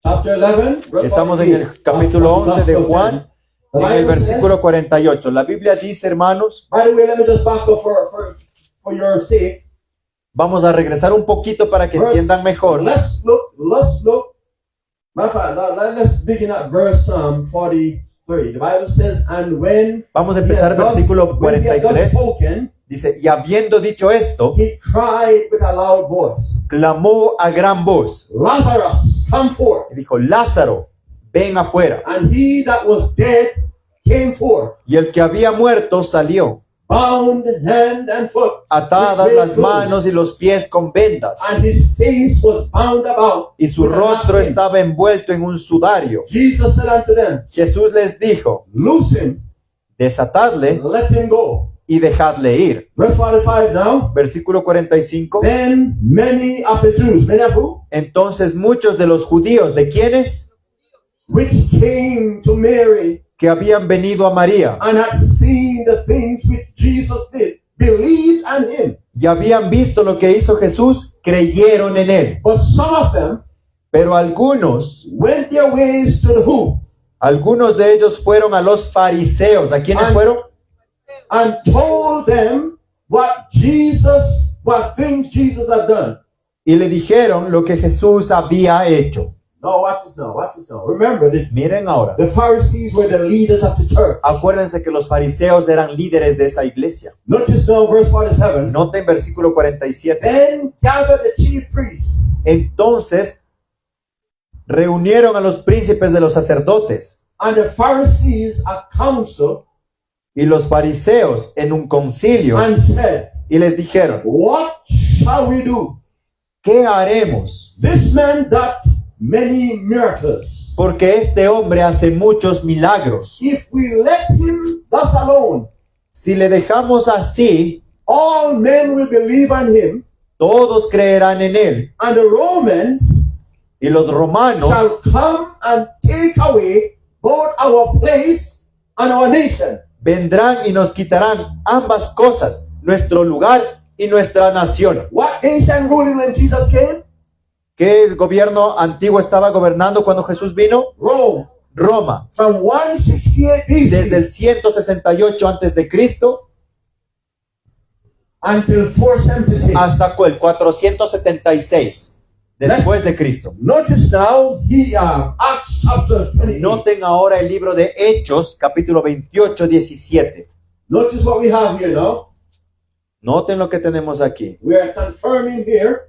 Chapter 11, verse Estamos en 48. el capítulo 11 de Juan, The en el Bible versículo says, 48. La Biblia dice, hermanos, by the way, let me just back up for your sake. vamos a regresar un poquito para que entiendan mejor. Let's look. Matter of fact, let's begin at verse 43. The Bible says, and when Vamos a he empezar had thus- versículo when he had thus 43. spoken, Dice, y habiendo dicho esto, he cried with a loud voice, clamó a gran voz Lazarus, come forth. y dijo, Lázaro, ven afuera. And he that was dead came forth, Y el que había muerto salió, bound hand and foot, atadas with las great manos y los pies con vendas, and his face was bound about. y su with a rostro napkin. estaba envuelto en un sudario. Jesus said unto them, Jesús les dijo, loose him, desatadle let him go. y dejadle ir. Verse 45 now. Versículo 45. Then many of the Jews, many of who? Entonces muchos de los judíos, ¿de quienes? Which came to Mary Que habían venido a María and had seen the things which Jesus did, believed on him. y habían visto lo que hizo Jesús, creyeron en él. But some of them Pero algunos went their ways to the who? Algunos de ellos fueron a los fariseos. ¿A quiénes And- fueron? And told them what things Jesus had done. Y le dijeron lo que Jesús había hecho. No, watch this now. Remember, Miren ahora. the Pharisees were the leaders of the church. Acuérdense que los fariseos eran líderes de esa iglesia. Notice now verse 47. Noten versículo 47. Then gathered the chief priests Entonces reunieron a los príncipes de los sacerdotes and the Pharisees a council y los fariseos en un concilio and said, y les dijeron, what shall we do? ¿qué haremos? This man doth many miracles. Porque este hombre hace muchos milagros. If we let him thus alone, Si le dejamos así, all men will believe on him, todos creerán en él. and the Romans Y los romanos shall come and take away both our place and our nation. vendrán y nos quitarán ambas cosas, nuestro lugar y nuestra nación. What nation ruling when Jesus came? ¿Qué gobierno antiguo estaba gobernando cuando Jesús vino? Rome. Roma. From 168 Desde el BC 168 antes de Cristo until 476. hasta el 476 después de Cristo. Notice now, Acts chapter 28. Noten ahora el libro de Hechos, capítulo 28, 17. Notice what we have here now. Noten lo que tenemos aquí. We are confirming here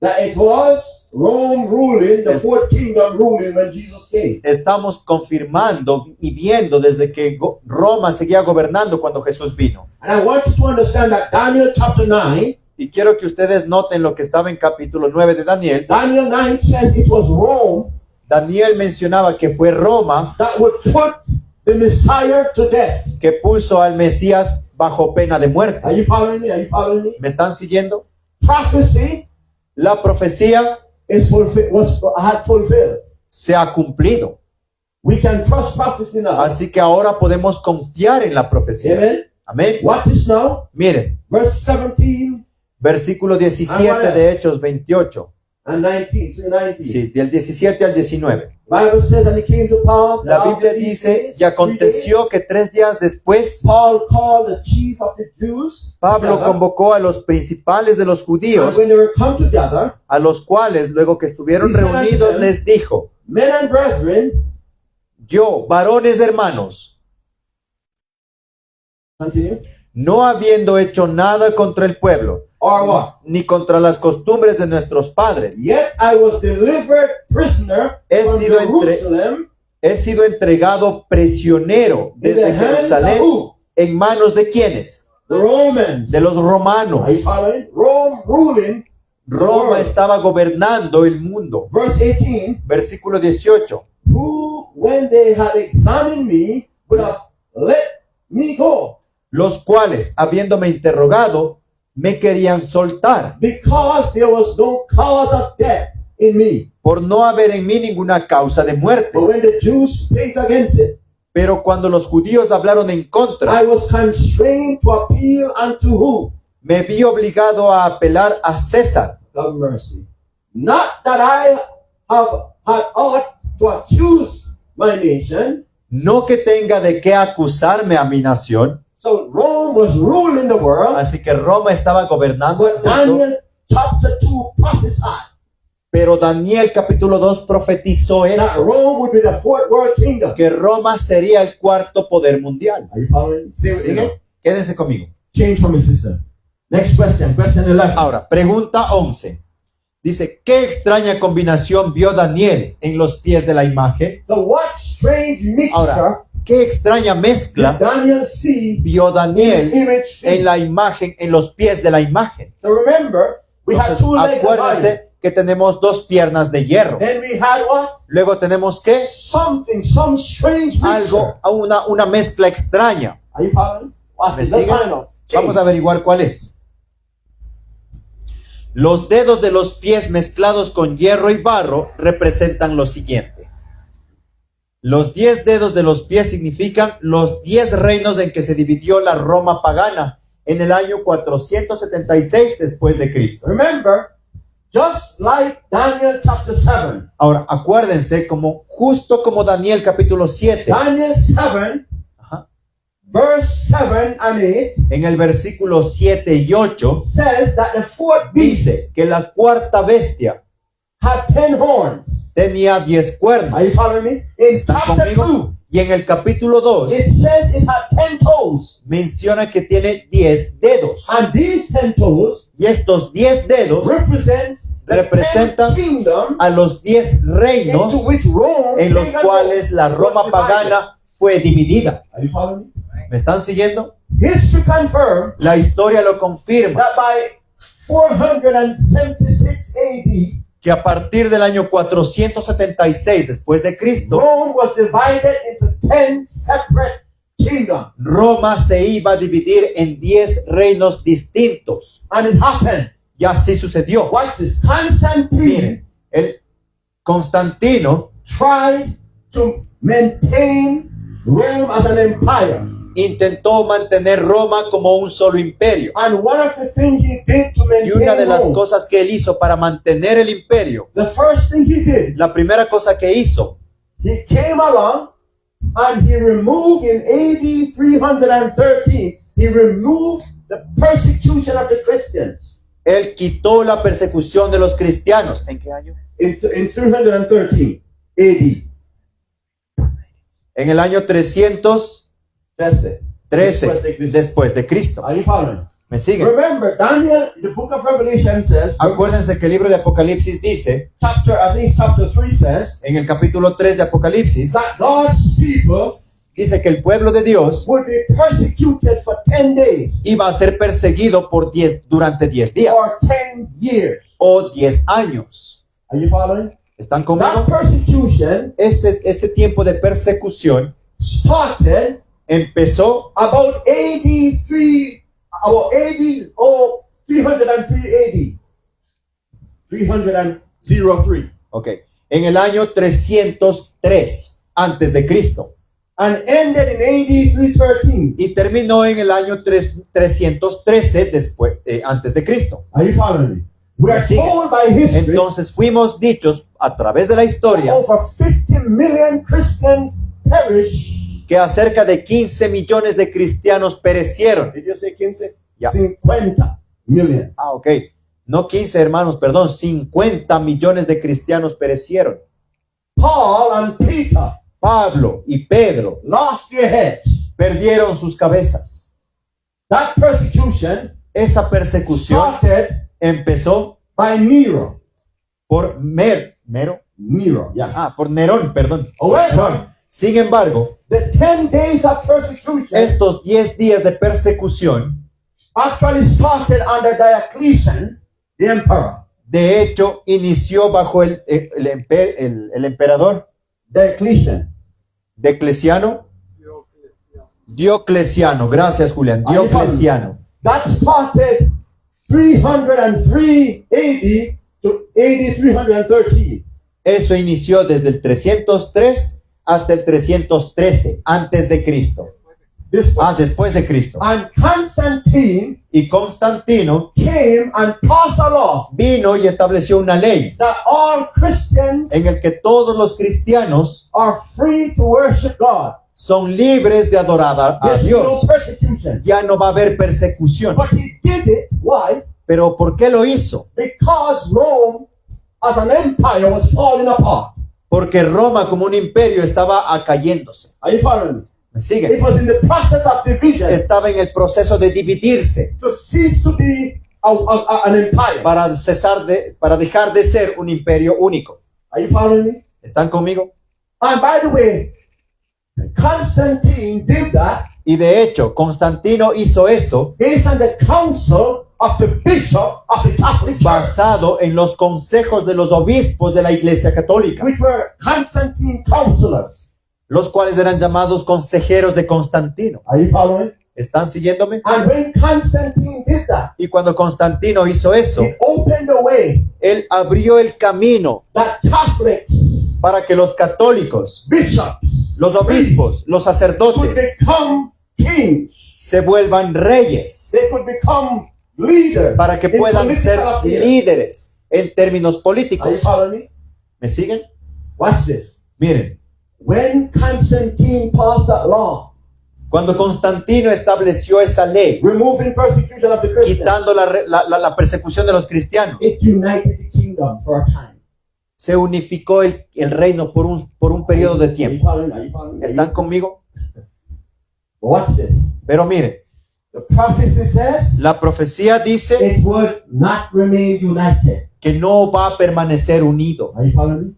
that it was Rome ruling, the fourth kingdom ruling when Jesus came. Estamos confirmando y viendo desde que Roma seguía gobernando cuando Jesús vino. And I want you to understand that Daniel chapter 9, Y quiero que ustedes noten lo que estaba en capítulo 9 de Daniel. Daniel 9 says it was Rome Daniel mencionaba que fue Roma that would put the Messiah to death. que puso al Mesías bajo pena de muerte. Are you following me? Are you following me? ¿Me están siguiendo? Prophecy La profecía is had fulfilled. se ha cumplido. We can trust prophecy now. Así que ahora podemos confiar en la profecía. Amen. Amén. Watch this now. Miren, Verse 17 versículo 17 de Hechos 28. and 19 through 19. Sí, del 17 al 19. Bible says, and it came to pass La that Biblia after these dice, days, y 3 days, aconteció que 3 días después, Paul called the chief of the Jews Pablo together, convocó a los principales de los and judíos, when they were come together, a los cuales, luego que estuvieron reunidos, les dijo, men and brethren, yo, varones hermanos, continue, no habiendo hecho nada contra el pueblo, or what? ni contra las costumbres de nuestros padres, Yet I was delivered prisoner He from sido entre- Jerusalem he sido entregado prisionero in the desde hands of Jerusalén, who? en manos de quienes, The Romans. de los romanos. Are you following? Rome ruling. Roma estaba gobernando el mundo. Verse 18. Versículo 18. Who, when they had examined me, would have let me go, Los cuales, habiéndome interrogado, me querían soltar, because there was no cause of death in me. por no haber en mí ninguna causa de muerte. But when the Jews spake against it, Pero cuando los judíos hablaron en contra, I was constrained to appeal unto who? me vi obligado a apelar a César. Have mercy. Not that I have had aught to accuse my nation. No que tenga de qué acusarme a mi nación. So Rome was ruling the world. Así que Roma estaba gobernando el But mundo. Daniel chapter 2 prophesied Pero Daniel capítulo 2 profetizó that esto, Rome would be the fourth world kingdom. que Roma sería el cuarto poder mundial. Are you following? Say it again. ¿Sigue? Quédense conmigo. Change for me, sister. Next question. Question 11. Ahora, pregunta 11. Dice, ¿qué extraña combinación vio Daniel en los pies de la imagen? So what strange mixture Ahora, ¿qué extraña did mezcla Daniel see vio in the Daniel image en figure? la imagen, en los pies de la imagen? So remember, we had Entonces, two legs of iron. acuérdense que tenemos dos piernas de hierro. Then we had what? Luego tenemos que Something, some strange mixture. algo, una mezcla extraña. Are you following? What ¿Me is that siguen? final? Vamos a averiguar cuál es. Los dedos de los pies mezclados con hierro y barro representan lo siguiente. Los 10 dedos de los pies significan los 10 reinos en que se dividió la Roma pagana en el año 476 después de Cristo. Remember, just like Daniel chapter 7, Ahora, acuérdense, justo como Daniel capítulo 7, Daniel 7, ajá, verse 7 and 8 en el versículo 7 y 8, says that the fourth beast dice que la cuarta bestia had 10 horns. tenía 10 cuernos. Are you following me? In ¿Están chapter conmigo? 2, Y en el capítulo 2 it says it had 10 toes. menciona que tiene 10 dedos. And these 10 toes Y estos 10 dedos representan 10 kingdom a los 10 reinos into which Rome en los pagan cuales la was Roma divided. pagana fue dividida. Are you following me? ¿Me están siguiendo? History confirms La historia lo confirma, that by 476 AD, que a partir del año 476 después de Cristo, Rome was divided into 10 separate kingdoms. Roma se iba a dividir en 10 reinos distintos. And it happened. Y así sucedió. Watch this. Constantine Miren, el Constantino tried to maintain Rome as an empire. intentó mantener Roma como un solo imperio. And one of the things he did to Y maintain una de las Rome, cosas que él hizo para mantener el imperio, the first thing he did, la primera cosa que hizo, he came along and he removed in AD 313, he removed the persecution of the Christians. él quitó la persecución de los cristianos. ¿En qué año? In 313 AD. En el año 313 That's it. después de Cristo. Are you following? ¿Me siguen? Remember, Daniel, the book of Revelation says, Acuérdense que el libro de Apocalipsis dice, I think it's chapter 3 says, en el capítulo 3 de Apocalipsis, that God's people dice que el pueblo de Dios would be persecuted for 10 days iba a ser perseguido durante 10 días or 10 years. o 10 años. Are you following? ¿Están That conmigo? persecution Ese tiempo de persecución started empezó about AD 3, or AD, oh, 303 AD. 303. ok, en el año 303 antes de Cristo And ended in AD 313. y terminó en el año 313 antes de Cristo. Are you following me? We are sigue. told by history Entonces fuimos dichos a través de la historia over 50 million Christians perish. que acerca de 15 millones de cristianos perecieron. Did you say 15? Yeah. 50 million. Ah, ok. No 15 hermanos, perdón, 50 millones de cristianos perecieron. Paul and Peter Pablo y Pedro lost their heads. perdieron sus cabezas. That persecution Esa persecución started empezó by Nero. por Nero. Nero, yeah. Ah, por Nerón, perdón. However, Sin embargo, the 10 days of persecution estos 10 días de persecución, actually started under Diocletian, the emperor. de hecho, inició bajo el emperador Diocletian. Diocleciano. Gracias, Julián. Are you Diocleciano. That started 303 AD to AD 313. Eso inició desde el 303 hasta el 313 antes de Cristo. Después de Cristo. And Constantine Y Constantino came and passed a law vino y estableció una ley that all Christians en el que todos los cristianos are free to worship God. son libres de adorar a There's no Dios. persecution. Ya no va a haber persecución. But he did it. Why? Pero ¿por qué lo hizo? Because Rome, as an empire, was falling apart. Porque Roma como un imperio estaba cayéndose. Are you following me? ¿Me It siguen? was in the process of division Estaba en el proceso de dividirse to cease to be an empire. para dejar de ser un imperio único. Are you following me? ¿Están conmigo? And by the way, Constantine did that Y de hecho, Constantino hizo eso based on the counsel of the bishop of the Catholic Church, basado en los consejos de los obispos de la Iglesia Católica, which were Constantine counselors. los cuales eran llamados consejeros de Constantino. Are you following? ¿Están siguiéndome? And when Constantine did that, Y cuando Constantino hizo eso, he opened the way él abrió el camino that Catholics, para que los católicos, bishops, los obispos, los could sacerdotes become kings. se vuelvan reyes, They could become leaders para que in puedan political ser affairs. líderes en términos Are you políticos. following me? ¿Me siguen? Watch this. Miren, When Constantine passed that law, cuando Constantino estableció esa ley, removing persecution of the Christians, quitando la persecución de los cristianos, it united the kingdom for a time. se unificó el reino por un periodo de Are you tiempo. following? Are you following? ¿Están conmigo? Watch this. Pero miren, The prophecy says la profecía dice it would not remain united. que no va a permanecer unido. Are you following me?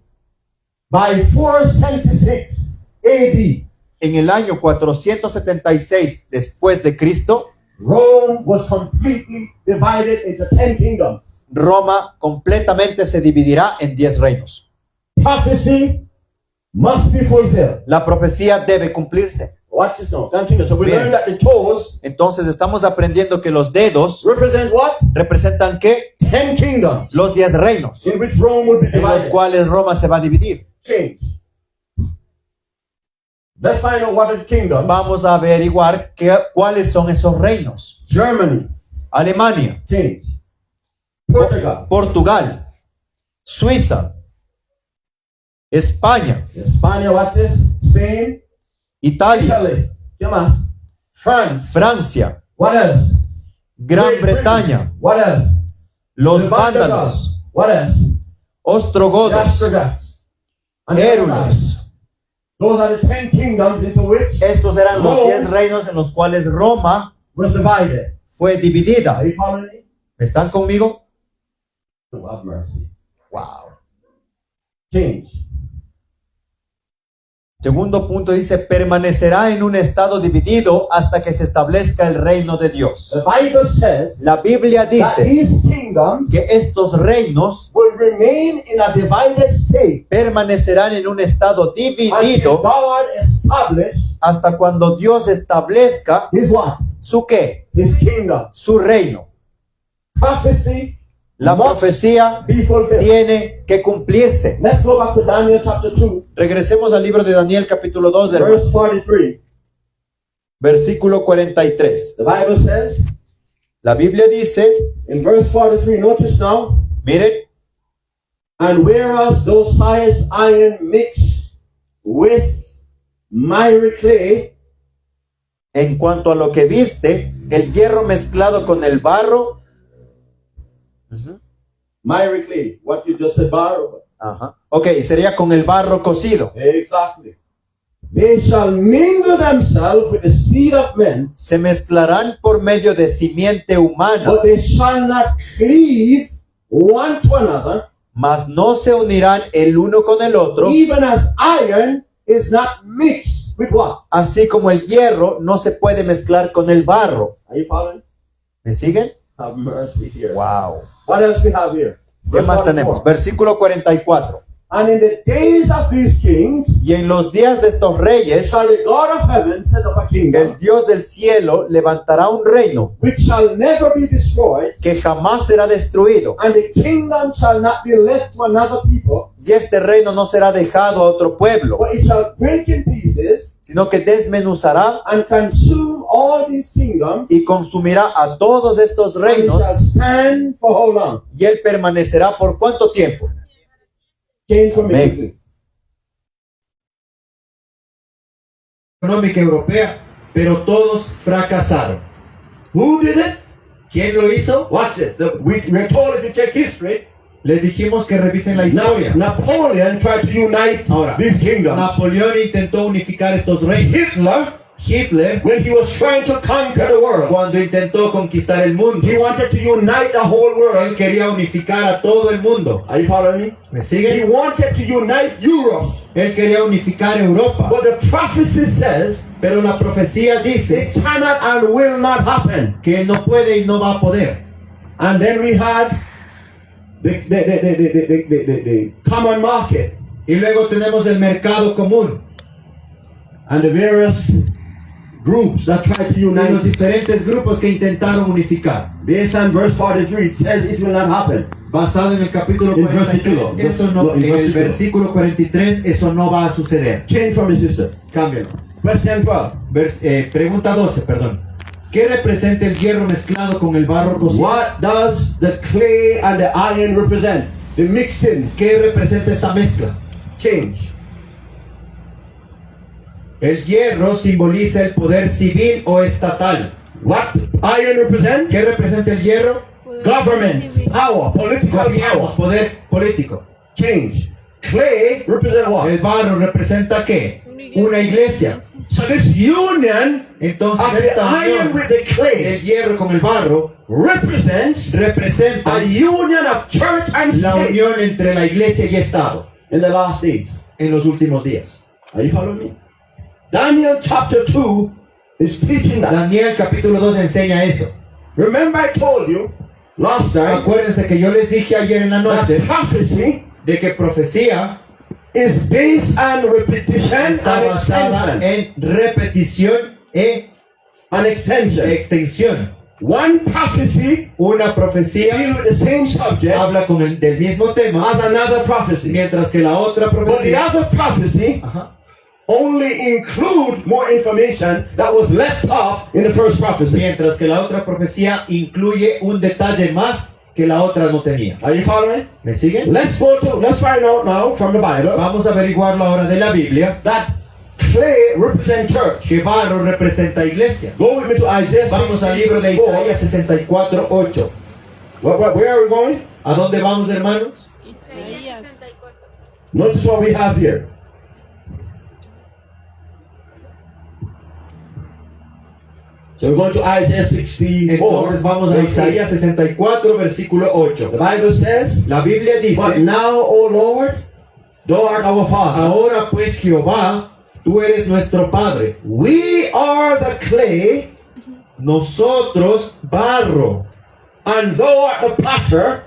By 476 AD, En el año 476 después de Cristo, Rome was completely divided into 10 kingdoms. Roma completamente se dividirá en 10 reinos. Prophecy must be fulfilled. La profecía debe cumplirse. Watch this now. Continue. So we Bien. learned that the toes Entonces estamos aprendiendo que los dedos represent what? representan ¿qué? 10 kingdoms Los 10 reinos in which Rome would be en los divided. cuales Roma se va a dividir. Change. Let's find out what are the kingdoms. Vamos a averiguar cuáles son esos reinos. Germany. Alemania, Change. Portugal. Portugal, Suiza, España, España, watch this. Spain. Italia, Italy. ¿Qué más? France. Francia, What else? Gran Great Britain. Bretaña, What else? los The vándalos, What else? ostrogodos, Ostrogoths. And the érulos. Those are the 10 kingdoms into which Estos eran los Rome 10 reinos en los cuales Roma was divided. fue dividida. Are you following me? ¿Están conmigo? Oh, have mercy. Wow. Change. Segundo punto dice, permanecerá en un estado dividido hasta que se establezca el reino de Dios. The Bible says La Biblia that dice these kingdoms que estos reinos will remain in a divided state permanecerán en un estado until dividido God establish hasta cuando Dios establezca His what? su qué, His kingdom. su reino. Prophecy La must profecía be fulfilled. tiene que cumplirse. Let's go back to Daniel chapter 2, Regresemos al libro de Daniel capítulo 2, verse hermanos. 43. Versículo 43. The Bible says La Biblia dice in verse 43, notice now, Miren, And whereas those size iron mix with miry clay, en cuanto a lo que viste, el hierro mezclado con el barro. miry clay, what you just said, bar. Ajá. Ok, sería con el barro cocido. Exactly. They shall mingle themselves with the seed of men, Se mezclarán por medio de simiente humana, but they shall not cleave one to another, mas no se unirán el uno con el otro, even as iron is not mixed with what? así como el hierro no se puede mezclar con el barro. Are you following? ¿Me siguen? Have mercy here. Wow. What else we have here? ¿Qué Verse más 44. tenemos? Versículo 44. And in the days of these kings, Y en los días de estos reyes, shall the God of heaven set up a kingdom, el Dios del cielo levantará un reino which shall never be destroyed, que jamás será destruido. and the kingdom shall not be left to another people, Y este reino no será dejado a otro pueblo, but it shall break in pieces sino que desmenuzará and consume all these kingdoms, y consumirá a todos estos and it reinos, shall stand for how long? y él permanecerá por cuánto tiempo. Change from Amén. Económica europea, pero todos fracasaron. Who did it? ¿Quién lo hizo? Watch this. We're told if you check history, Les dijimos que revisen la historia. Napoleon tried to unite Ahora, these kingdoms. Napoleón intentó unificar estos reinos. Hitler, When he was trying to conquer the world, cuando intentó conquistar el mundo, he wanted to unite the whole él world. quería unificar a todo el mundo. Are you following me? ¿Me He siguen? wanted to unite Europe. Él quería unificar Europa. But the prophecy says Pero la profecía dice it cannot and will not happen. que él no puede y no va a poder. And then we had the common market Y luego tenemos el mercado común and the various groups that try to y los unite. diferentes grupos que intentaron unificar. Based on verse 43, it says it will not happen. Basado en el capítulo En 43, versículo. eso no, No, en en el versículo. versículo 43, eso no va a suceder. Change from his sister. Cámbialo. Question 12. Pregunta 12, perdón. ¿Qué representa el hierro mezclado con el barro cocido? What does the clay and the iron represent? The mixing. ¿Qué representa esta mezcla? Change. El hierro simboliza el poder civil o estatal. What iron represent? ¿Qué representa el hierro? Government, power, political Gobiernos, power. poder político. Change. Clay represent El what? barro representa ¿qué? Una iglesia. So this union Entonces of the esta iron unión with the clay del hierro con el barro represents representa a union of church and la state unión entre la iglesia y Estado in the last days. en los últimos días. Are you following me? Daniel chapter 2 is teaching that. Daniel capítulo 2 enseña eso. Remember I told you last time Acuérdense que yo les dije ayer en la that noche prophecy de que profecía is based on repetition está and basada extension. en repetición e And extension. extensión. One prophecy Una profecía deal with the same subject habla con del mismo tema, as another prophecy. mientras que la otra But the profecía other prophecy ajá, only include more information that was left off in the first prophecy. mientras que la otra profecía incluye un detalle más que la otra no tenía. Are you following? ¿Me siguen? Let's find out now from the Bible Vamos a averiguarlo ahora de la Biblia, that clay represents church. que barro representa iglesia. Go with me to Isaiah Vamos al libro de 64. Isaías 64:8. Where are we going? ¿A dónde vamos, hermanos? Isaías. Notice what we have here. So we're going to Isaiah 64. Entonces vamos a verse 8. Isaías 64, versículo 8. The Bible says, La Biblia but dice, now, O Lord, thou art our Father. ahora pues Jehová, tú eres nuestro Padre. We are the clay, Nosotros barro, and thou art the potter,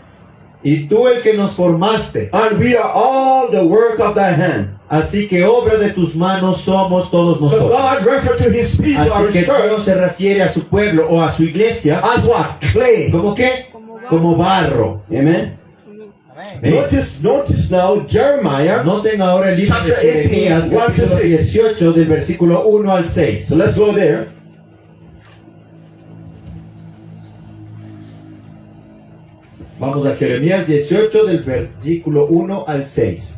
y tú el que nos formaste. and we are all the work of thy hand. Así que obra de tus manos somos todos So nosotros. God referred to his people, Así or que his Dios church, se refiere a su pueblo o a su iglesia as what? Clay. ¿como qué? Como barro. Como barro. Amen. Notice now Jeremiah. Noten ahora el libro de Chapter 18, Jeremías, 1 to capítulo 6. 18, del versículo 1 al 6. So let's go there. Vamos a Jeremías 18 del versículo 1 al 6.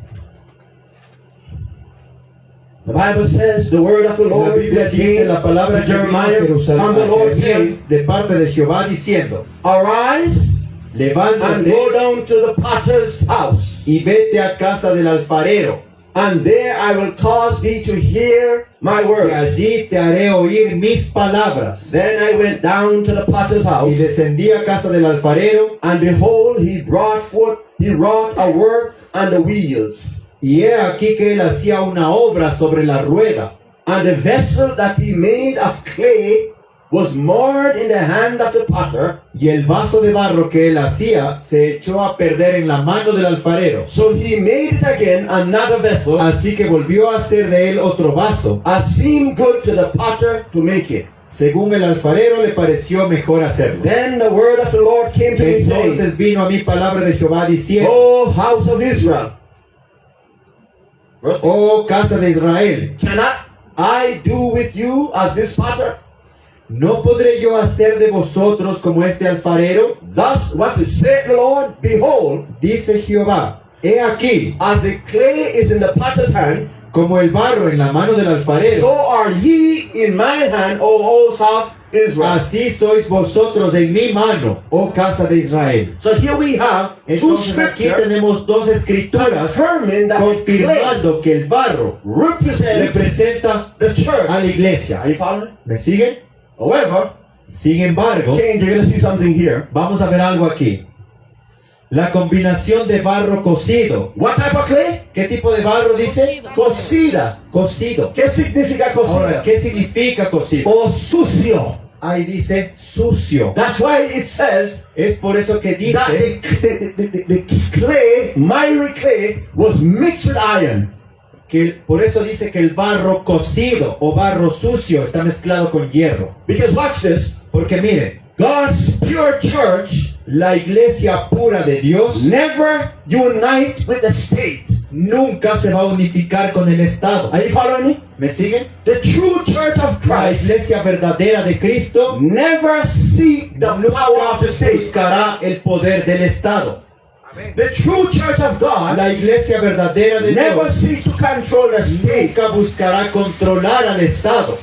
The Bible says the word of the La Lord Biblia dice came la palabra to que vino a Jeremiah Jerusalén from the a Lord saying, Jeremías de parte de Jehová diciendo: Arise and levántate go down to the potter's house, y vete a casa del alfarero, and there I will cause thee to hear my y word. allí te haré oír mis palabras. Then I went down to the potter's Y house, descendí a casa del alfarero, and behold, he wrought a work on the wheels. y he aquí que él hacía una obra sobre la rueda, And the vessel that he made of clay was marred in the hand of the potter. y el vaso de barro que él hacía se echó a perder en la mano del alfarero. So he made it again another vessel, Así que volvió a hacer de él otro vaso, as seemed good to the potter to make it. según el alfarero le pareció mejor hacerlo. Then the word of the Lord came to me, saying, Entonces vino a mí palabra de Jehová diciendo: O house of Israel, oh casa de Israel, cannot I do with you as this potter? ¿no podré yo hacer de vosotros como este alfarero? Thus what is said the Lord, behold, Dice Jehová: he aquí, as the clay is in the potter's hand, como el barro en la mano del alfarero, so are ye in my hand, O house of Israel. así sois vosotros en mi mano, oh casa de Israel. So here we have two Entonces aquí scriptures tenemos dos escrituras confirming that the clay confirmando que el barro represents representa the church. a la iglesia. Are you following? ¿Me siguen? However, Sin embargo, change, you're going to see something here. vamos a ver algo aquí. La combinación de barro cocido. What type of clay? ¿Qué tipo de barro dice? Cocida. Cocido. ¿Qué significa Ahora, cocida? ¿qué significa cocido? O sucio. Ahí dice sucio. That's why it says Es por eso que that dice the clay, miry clay, was mixed with iron. por eso dice que el barro cocido o barro sucio está mezclado con hierro. Because watch this. Porque miren, God's pure church la iglesia pura de Dios never unite with the state. nunca se va a unificar con el Estado. Are you following me? ¿Me siguen? The true church of La Christ iglesia verdadera de Cristo never seek the power of the state. buscará el poder del Estado. The true church of God La iglesia verdadera de never Dios seek to control the state. nunca buscará controlar al Estado.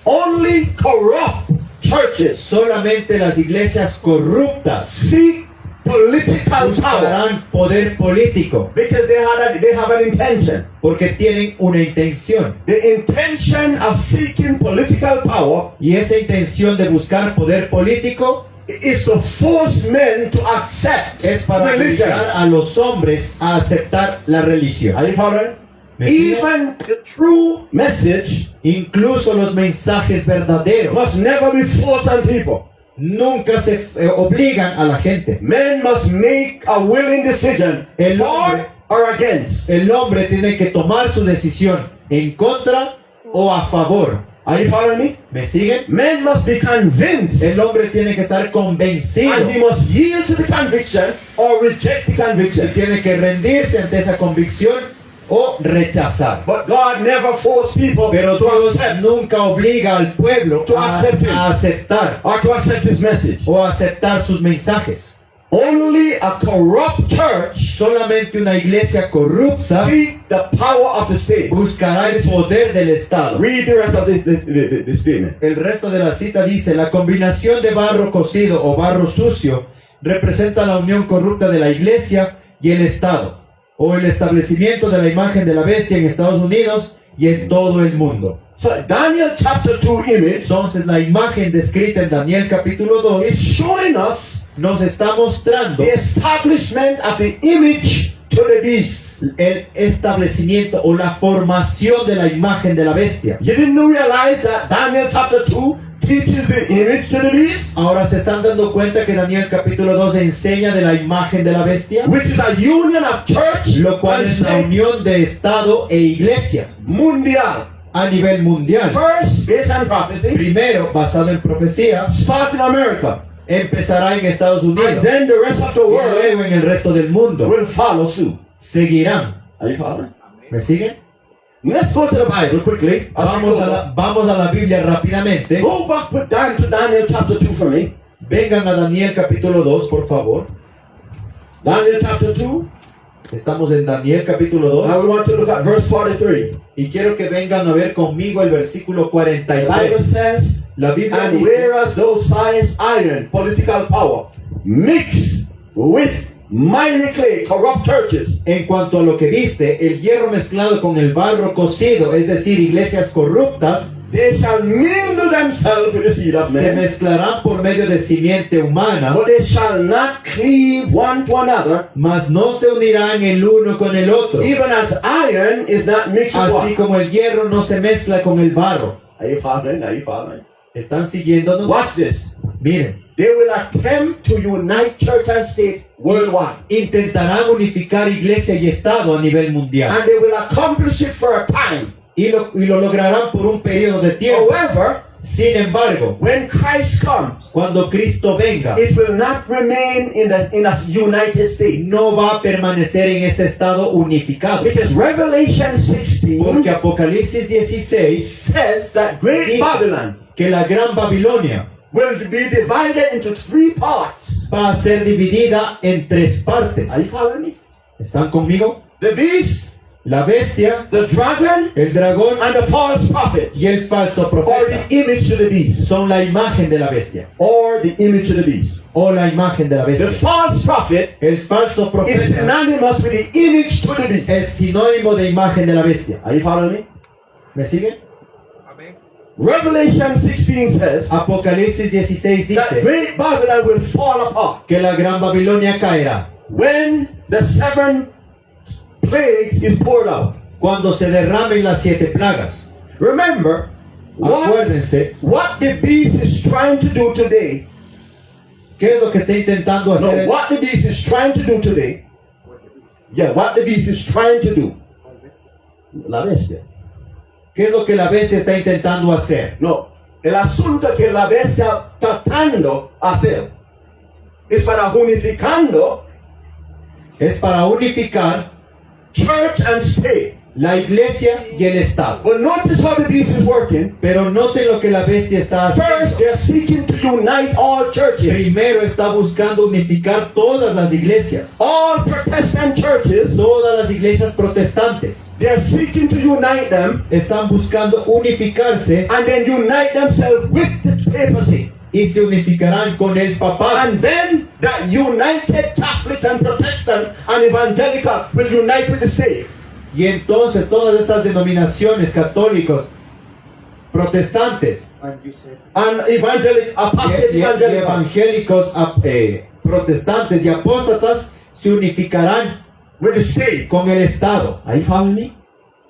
Only corrupt churches Solamente las iglesias corruptas seek political power buscarán poder político because they have an intention. porque tienen una intención. The intention of seeking political power Y esa intención de buscar poder político is to force men to accept es para religion. obligar a los hombres a aceptar la religión. Are you following? ¿Me siguen? Even the true message Incluso los mensajes verdaderos must never be forced on people. nunca se obligan a la gente. Men must make a willing decision El for hombre- or against. El hombre tiene que tomar su decisión en contra o a favor. Are you following me? ¿Me siguen? Men must be convinced, El hombre tiene que estar convencido and he must yield to the conviction or reject the y conviction. tiene que rendirse ante esa convicción o rechazar. But God never forced people Pero to Dios accept nunca obliga al pueblo To a accept him. aceptar or to accept His message. o aceptar sus mensajes. Only a corrupt church Solamente una iglesia corrupta seek the power of the state. buscará el poder del Estado. Read the rest of the statement. El resto de la cita dice: la combinación de barro cocido o barro sucio representa la unión corrupta de la iglesia y el Estado, o el establecimiento de la imagen de la bestia en Estados Unidos y en todo el mundo. So Daniel chapter 2 image Entonces la imagen descrita en Daniel capítulo 2 is showing us nos está mostrando the establishment of the image to the beast. el establecimiento o la formación de la imagen de la bestia. You didn't realize that Daniel chapter 2 teaches the image to the beast, Ahora se están dando cuenta que Daniel capítulo 2 enseña de la imagen de la bestia, which is a union of church lo cual and es la state unión de Estado e iglesia mundial. a nivel mundial. First, based on prophecy, Primero, basado en profecía, start in America, empezará en Estados and Unidos then the rest of the y world luego en el resto del mundo. will follow suit. Seguirán. Are you following? ¿Me siguen? Let's go to the Bible quickly. Vamos a la Biblia rápidamente. Go back with Dan to Daniel chapter 2 for me. Vengan a Daniel capítulo 2, por favor. Daniel chapter 2. Estamos en Daniel capítulo Now 2 we want to look at verse 43. y quiero que vengan a ver conmigo el versículo The Bible 43. says, La Biblia and dice, whereas those signs iron, political power, mixed with miry clay, corrupt churches, en cuanto a lo que viste, el hierro mezclado con el barro cocido, es decir, iglesias corruptas, they shall mingle themselves with the seed of se men, mezclarán por medio de simiente humana, but they shall not cleave one to another, mas no se unirán el uno con el otro, even as iron is not mixed with así what? como el hierro no se mezcla con el barro. Are you following? Are you following? ¿Están siguiéndonos? Watch this. Miren, They will attempt to unite church and state worldwide, intentarán unificar iglesia y estado a nivel mundial and they will accomplish it for a time. y lo lograrán por un periodo de tiempo. However, Sin embargo, when Christ comes, cuando Cristo venga, it will not remain in a united state. no va a permanecer en ese estado unificado. Because Revelation 16 Porque Apocalipsis 16 says that great dice Babylon que la gran Babilonia will be divided into 3 parts. va a ser dividida en 3 Are you partes. following me? ¿Están conmigo? The beast, La bestia, the dragon, el dragón and the false prophet, y el falso or profeta the image of the beast, son la imagen de la bestia or the image of the beast. o la imagen de la The bestia. false prophet El falso is profeta synonymous with the image to the beast. es sinónimo de imagen de la bestia. Are you following me? ¿Me siguen? Revelation 16 says Apocalipsis 16 that dice great Babylon will fall apart que la gran Babilonia caerá when the 7 plagues is poured out. cuando se derramen las 7 plagas. Remember, Acuérdense, what the beast is trying to do today. ¿qué es lo que está intentando hacer? No, what the beast is trying to do today. Yeah, what the beast is trying to do. La bestia. ¿Qué es lo que la bestia está intentando hacer? No, el asunto que la bestia tratando hacer es para unificando Es para unificar church and state. la iglesia y el Estado. But notice how the beast is working. Pero noten lo que la bestia está First, haciendo. they're seeking to unite all churches. Primero está buscando unificar todas las iglesias, All Protestant churches, todas las iglesias protestantes. they're seeking to unite them Están buscando unificarse and then unite themselves with the papacy. y se unificarán con el papado. And then that united Catholics and Protestant and Evangelical will unite with the state. Y entonces todas estas denominaciones católicos, protestantes And evangelic, apostate y evangelical. evangélicos, protestantes y apóstatas se unificarán With the state. con el Estado. Are you following me?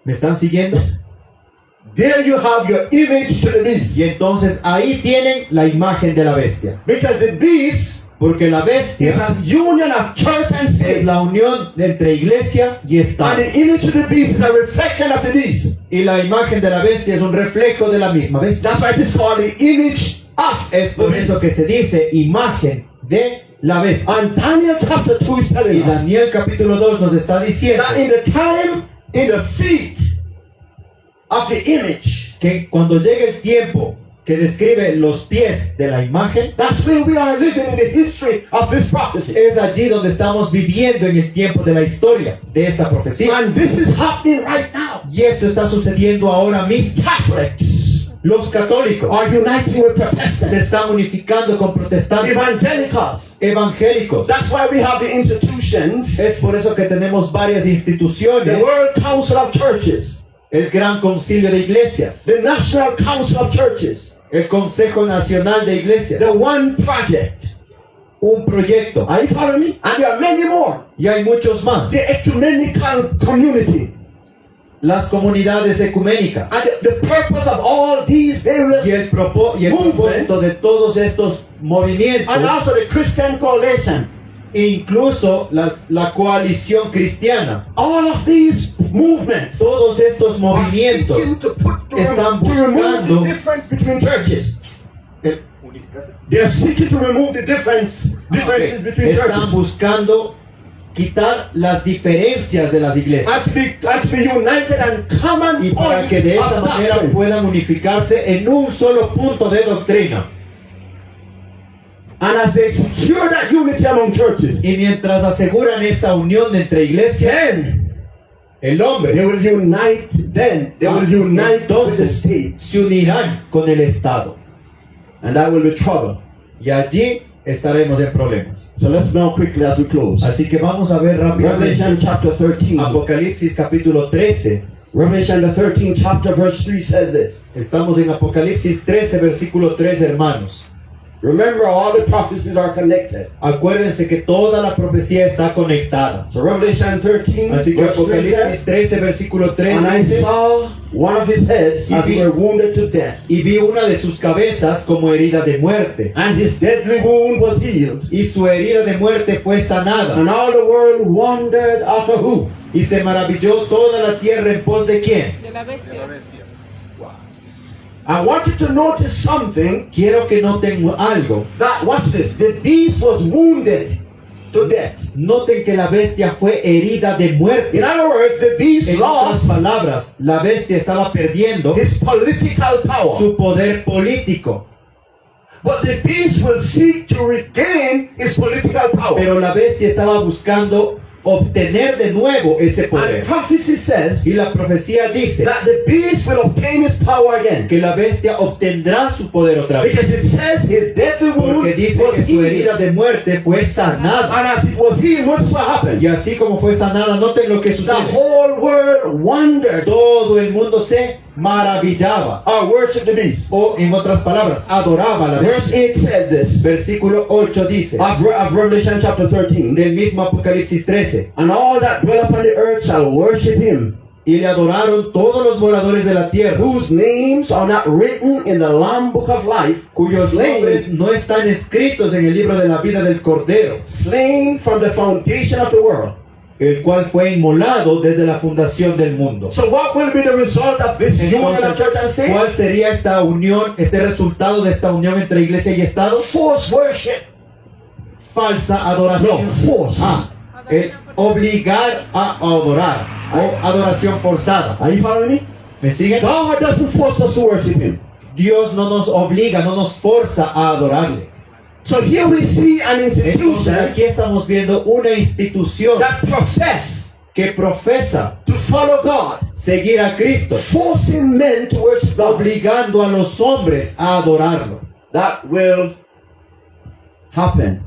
¿Me están siguiendo? There you have your image to the beast. Y entonces ahí tienen la imagen de la bestia. Because the beast Porque la is bestia a union of church and es state. la unión entre iglesia y And Estado. the image of the beast is a reflection of the beast. Y la imagen de la bestia es un reflejo de la misma bestia. That's why it is called the image of Es the por beast. eso que se dice imagen de la bestia. And Daniel chapter 2 is Y telling us Daniel capítulo 2 nos está diciendo that in the time, in the feet of the image, que cuando llegue el tiempo que describe los pies de la imagen, that's where we are living in the history of this prophecy. es allí donde estamos viviendo en el tiempo de la historia de esta profecía. And this is happening right now. Y esto está sucediendo ahora mismo. Catholics Los católicos are uniting with se Protestants, están unificando con protestantes, evangelicals. evangélicos. That's why we have the institutions, Es por eso que tenemos varias the instituciones, World Council of Churches, el Gran Concilio de Iglesias, the National Council of Churches, el Consejo Nacional de Iglesias, the One Project. un proyecto. Are you following me? And there are many more. Y hay muchos más. The ecumenical community. Las comunidades ecuménicas. And the purpose of all these various, Y el propósito de todos estos movimientos, and also the Christian Coalition, incluso la coalición cristiana, all of these movements todos estos are movimientos seeking to están remove buscando- the difference between churches. eh, They are seeking to remove the differences between están churches. buscando quitar las diferencias de las iglesias And to be united and common y para points que de esa of manera doctrine. puedan unificarse en un solo punto de doctrina. And as they secure that unity among churches, Y mientras aseguran esa unión entre iglesias, then el hombre they will unite. Then they will unite with the states, se unirán con el Estado. and that will be trouble. Y allí estaremos en problemas. So let's now quickly as we close. Así que vamos a ver rápidamente Revelation chapter 13. Apocalipsis capítulo 13. Revelation the 13th chapter verse 3 says this. Estamos en Apocalipsis 13, versículo 3, hermanos. Remember, all the prophecies are connected. Acuérdense que toda la profecía está conectada. So Revelation 13 Así que verse 3 Apocalipsis says, 13, versículo 3 and I dice: saw one of his heads as he were wounded to death, y vi una de sus cabezas como herida de muerte, and his deadly wound was healed. y su herida de muerte fue sanada. And all the world wondered after who? Y se maravilló toda la tierra en pos de quién. De la bestia. I want you to notice something. Quiero que noten algo. That, watch this, the beast was wounded to death. Noten que la bestia fue herida de muerte. In other words, the beast En otras lost palabras, la bestia estaba perdiendo his political power. su poder político. But the beast will seek to regain his political power. Pero la bestia estaba buscando obtener de nuevo ese And poder. prophecy says Y la profecía dice that the beast will obtain his power again. que la bestia obtendrá su poder otra vez. Because it says his deadly wound Porque dice was que su herida healed. de muerte fue sanada. And as it was healed, what's what happened? Y así como fue sanada, noten lo que The sucede. whole world wondered Todo el mundo se maravillaba. or worshiped the beast. O en otras palabras, adoraba a la Verse bestia. 8 says this Versículo 8 dice, of Revelation chapter 13. del mismo Apocalipsis 13, And all that dwell upon the earth shall worship him, y le adoraron todos los moradores de la tierra, whose names are not written in the Lamb book of life, cuyos nombres slain, no están escritos en el libro de la vida del Cordero, slain from the foundation of the world. el cual fue inmolado desde la fundación del mundo. So what will be the result of this union of Entonces, church and state? ¿cuál sería esta unión, este resultado de esta unión entre iglesia y Estado? Forced worship. Falsa No, adoración. force. El obligar a adorar o adoración forzada. Are you following me? ¿Me siguen? God doesn't force us to worship him. Dios no nos obliga, no nos forza a adorarle. So here we see an Entonces institution aquí estamos viendo una institución that profess que profesa to follow God, seguir a Cristo, forcing men to worship God. obligando a los hombres a adorarlo. That will happen.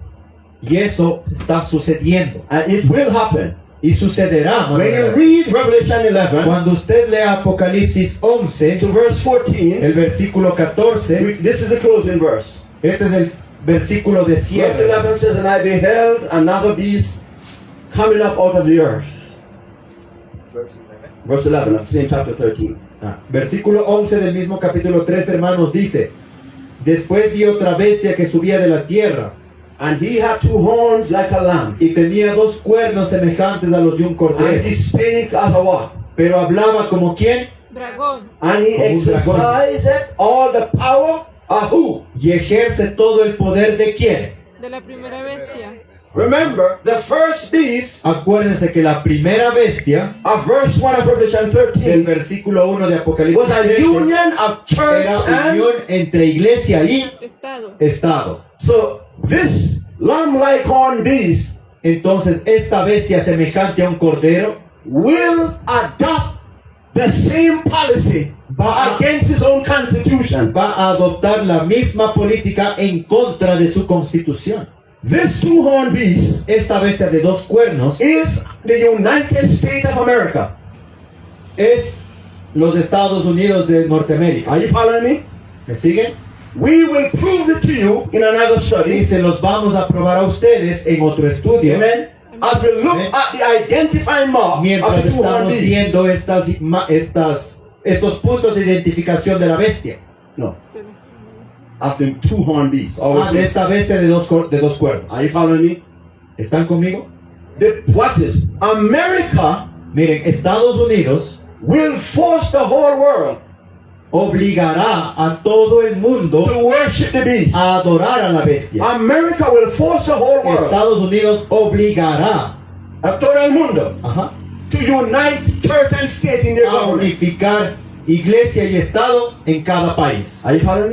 Y eso está sucediendo. And it will happen. Y sucederá más When you adelante. read Revelation 11 Cuando usted lea Apocalipsis 11, to verse 14, el versículo 14, this is the closing verse. este es el versículo de Verse cierre. 11 says, and I beheld another beast coming up out of the earth. Verse 11 of the same chapter 13. Versículo 11 del mismo capítulo 3, hermanos, dice: después vi otra bestia que subía de la tierra, And he had two horns like a lamb. y tenía dos cuernos semejantes a los de un And cordero, he spake as a what? pero hablaba como quien, Dragón. And he Como un dragón. exercised all the power of who? y ejerce todo el poder de quien. De la primera bestia. Remember, the first beast Acuérdense que la primera bestia of verse 1 of Revelation del 13 versículo 1 de Apocalipsis was a 13 union of church era and... unión entre iglesia y Estado. Estado. So this lamb-like horned beast Entonces esta bestia semejante a un cordero will adopt the same policy va against his own constitution. a adoptar la misma política en contra de su constitución. This two-horned beast Esta bestia de dos cuernos is the United States of America. es los Estados Unidos de Norteamérica. Are you following me? ¿Me siguen? We will prove it to you in another Y study. se los vamos a probar a ustedes en otro estudio. Amen. As we look Amen. at the identifying mark of Mientras the two-horned estamos beast. viendo estos puntos de identificación de la bestia. No, of the two-horned beast. Always De esta bestia de dos cuernos. Are you following me? ¿Están conmigo? Watch this. America Miren, Estados Unidos will force the whole world obligará a todo el mundo to worship the beast. a adorar a la bestia. America will force the whole world, Estados Unidos obligará a todo el mundo, ajá, to unite church and state in their a government. unificar iglesia y Estado en cada país. Are you following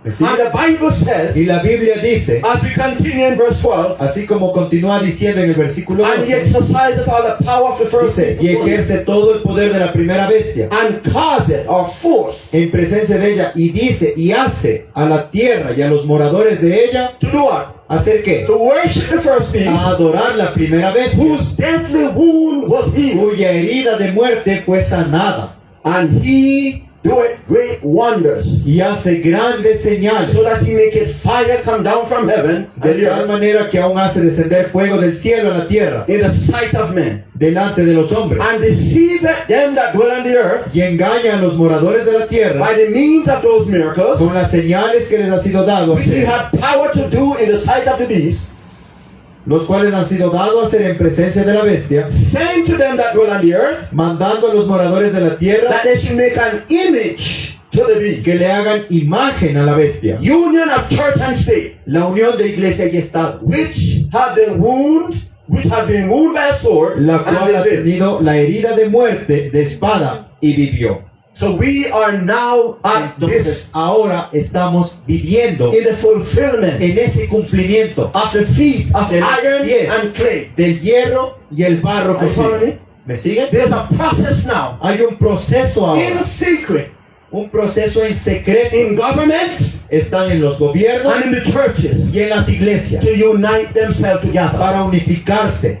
me? ¿Sí? And the Bible says, Y la Biblia dice, as we continue in verse 12, así como continúa diciendo en el versículo and he 12, exercises all the power of the first dice, y ejerce todo el poder de la primera bestia and cause it or force en presencia de ella, y dice y hace a la tierra y a los moradores de ella, to do what? ¿hacer qué? To worship the first beast, A adorar la primera bestia, whose deadly wound was healed, cuya herida de muerte fue sanada, and he doeth great wonders, y hace grandes señales, so that he maketh fire come down from heaven and de the tal earth manera que aún hace descender fuego del cielo a la tierra, in the sight of men, delante de los hombres, and deceiveth them that dwell on the earth y engaña a los moradores de la tierra by the means of those miracles con las señales que les ha sido dado which he hacer, had power to do in the sight of the beast, los cuales han sido dados a hacer en presencia de la bestia, saying to them that dwell on the earth mandando a los moradores de la tierra that they should make an image to the beast. que le hagan imagen a la bestia, Union of church and state, la unión de iglesia y estado, which had been wounded by a sword, la and cual ha they lived. tenido la herida de muerte de espada y vivió. So we are now at Entonces this ahora estamos viviendo in the fulfillment en ese cumplimiento of the feet of de los iron pies and clay. del hierro y el barro Are you following cocido. me? ¿Me siguen? There's a process now Hay un proceso in ahora, secret un proceso en secreto. in governments Están en los gobiernos and in the churches y en las iglesias to unite themselves together para unificarse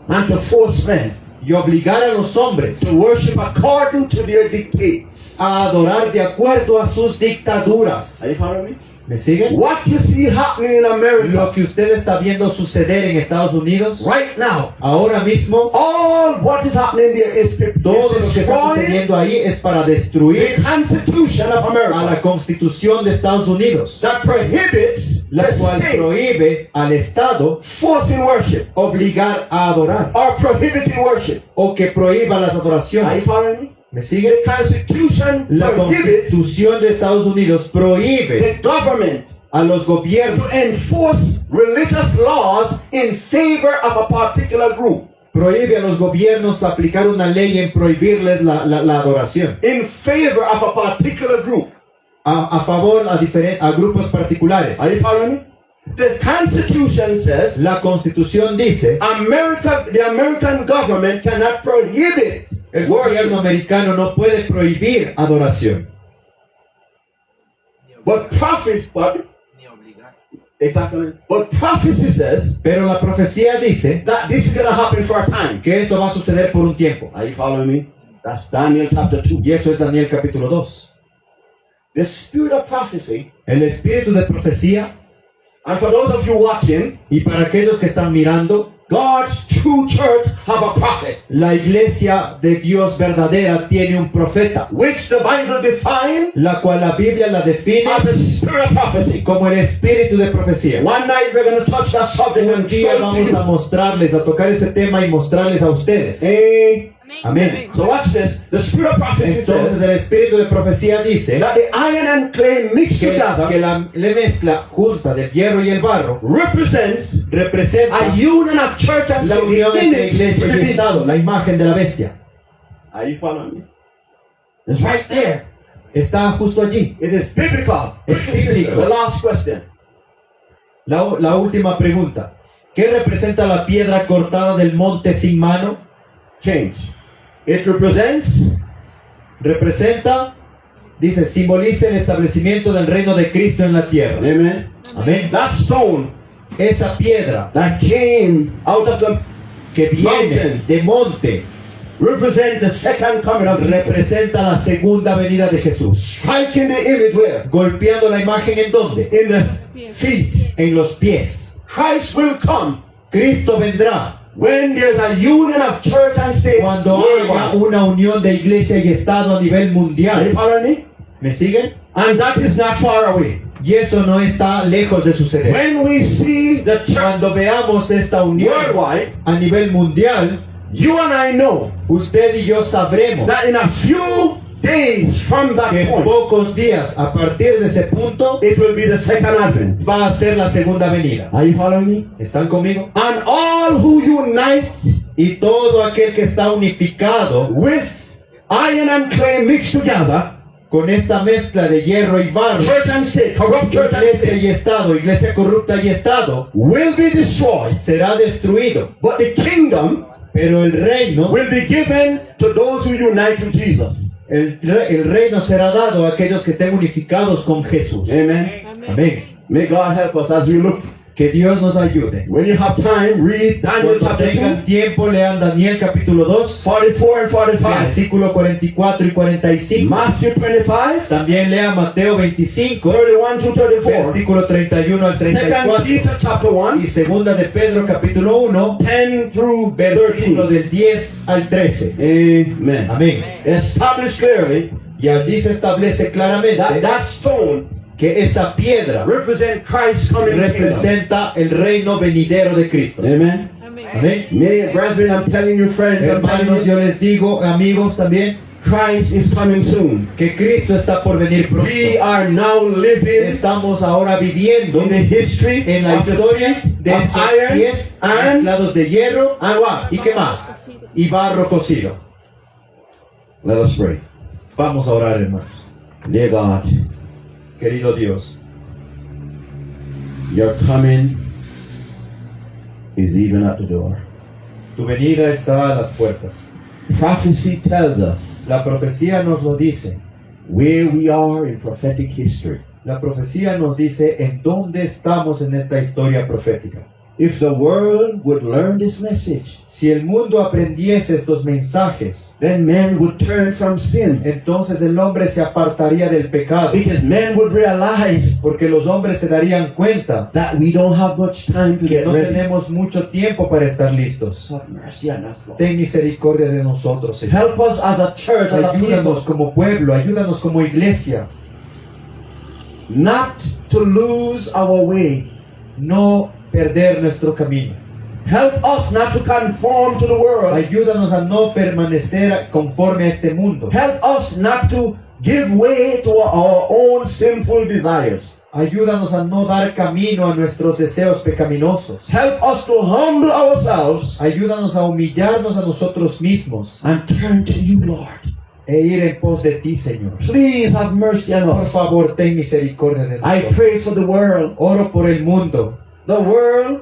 and to force men y obligar a los hombres to worship according to their dictates. a adorar de acuerdo a sus dictaduras. Are you following me? ¿Me siguen? What you see happening in Lo America que usted está viendo suceder en Estados Unidos right now, ahora mismo, all what is happening there is todo lo que está destroying sucediendo ahí es para the destruir Constitution of a la America Constitución de Estados Unidos, that prohibits la the cual state prohíbe al Estado forcing worship obligar a adorar or prohibiting worship. o que prohíba las Are you adoraciones. following me? ¿Me siguen? The Constitution La prohibits Constitución de Estados Unidos prohíbe the government a los gobiernos, to enforce religious laws in favor of a particular group, prohíbe a los gobiernos aplicar una ley en prohibirles la adoración in favor of a particular group. a favor a grupos particulares. Are you following me? The Constitution says La Constitución dice the American government cannot prohibit el gobierno worship, americano no puede prohibir adoración, but exactly. But prophecy says pero la profecía dice that this is going to happen for a time. que esto va a suceder por un tiempo. Are you following me? That's Daniel chapter 2. Y eso es Daniel capítulo 2. The spirit of prophecy, El espíritu de profecía, and for those of you watching, y para aquellos que están mirando, God's true church have a prophet, la iglesia de Dios verdadera tiene un profeta, which the Bible defines la cual la Biblia la define as the spirit of prophecy. como el espíritu de profecía. One night we're going to touch that subject Un and día show it vamos to a you. mostrarles, a tocar ese tema y mostrarles a ustedes. Amén. So watch this. The spirit of prophecy Entonces says el espíritu de profecía dice that the iron and clay mixed que together la mezcla junta del hierro y el barro represents representa a union of church and la state, unión the entre image iglesia of the y beast. Estado, la imagen de la bestia. Are you following me? It's right there. Está justo allí. It is biblical. Es bíblico. The last question. La última pregunta. ¿Qué representa la piedra cortada del monte sin mano? Change. It represents Representa, dice, simboliza el establecimiento del reino de Cristo en la tierra. amen. Amén. That stone Esa piedra that came out of the que viene de monte represent the second coming of Jesus. representa la segunda venida de Jesús. Striking the image where? Golpeando la imagen en donde? In the feet. En los pies. Christ will come Cristo vendrá when there's a union of church and state. cuando haya worldwide. una unión de iglesia y Estado a nivel Are you mundial. following me? ¿Me siguen? And that is not far away. Y eso no está lejos de suceder. When we see the church Cuando veamos esta unión worldwide, a nivel mundial, you and I know usted y yo sabremos that in a few days from that que en point, pocos días, a partir de ese punto, it will be the second advent. va a ser la segunda venida. Are you following me? ¿Están conmigo? And all who unite Y todo aquel que está unificado with iron and clay mixed together Con esta mezcla de hierro y barro, church and state, corrupt church and iglesia state, y Estado, iglesia corrupta y Estado, will be destroyed. será destruido. But the kingdom Pero el reino, will be given to those who unite with Jesus. el reino será dado a aquellos que estén unificados con Jesús. Amen. Amén. Amén. May God help us as we look. Que Dios nos ayude. When you have time, read Daniel Cuando chapter 2, tengan tiempo, lean Daniel capítulo 2, 44 and 45. versículo 44 y 45. Matthew 25, También lea Mateo 25, 31 to 34. versículo 31 al 2 34. Peter chapter 1, Y segunda de Pedro capítulo 1, 10 through versículo 13. del 10 al 13. Amen. Amén. Established clearly Y allí se establece claramente that stone que esa piedra represent Christ's coming kingdom. representa el reino venidero de Cristo. Amen. Amén. Amén. May, brethren, I'm telling you, friends, I'm telling Hermanos, you, yo les digo, amigos también, Christ is coming soon. que Cristo está por venir pronto. We are now living Estamos ahora viviendo in the history en la of the historia feet de of esos iron pies and mezclados de hierro what? y qué más, y barro cocido. Let us pray. Vamos a orar, hermanos. Dear God, Querido Dios, your coming is even at the door. tu venida está a las puertas. Prophecy tells us La profecía nos lo dice. where we are in prophetic history. La profecía nos dice en dónde estamos en esta historia profética. If the world would learn this message, Si el mundo aprendiese estos mensajes, then men would turn from sin. entonces el hombre se apartaría del pecado, Because men would realize porque los hombres se darían cuenta that we don't have much time to que get no ready. tenemos mucho tiempo para estar listos. Have mercy on us, Lord. Ten misericordia de nosotros, Señor. Help us as a church, as a Ayúdanos people, como pueblo, ayúdanos como iglesia, not to lose our way. no perder nuestro camino. Help us not to conform to the world. Ayúdanos a no permanecer conforme a este mundo. Help us not to give way to our own sinful desires. Ayúdanos a no dar camino a nuestros deseos pecaminosos. Help us to humble ourselves Ayúdanos a humillarnos a nosotros mismos and turn to you, Lord. e ir en pos de ti, Señor. Please have mercy on Por us. favor, ten misericordia de I nosotros. pray for the world. Oro por el mundo. The world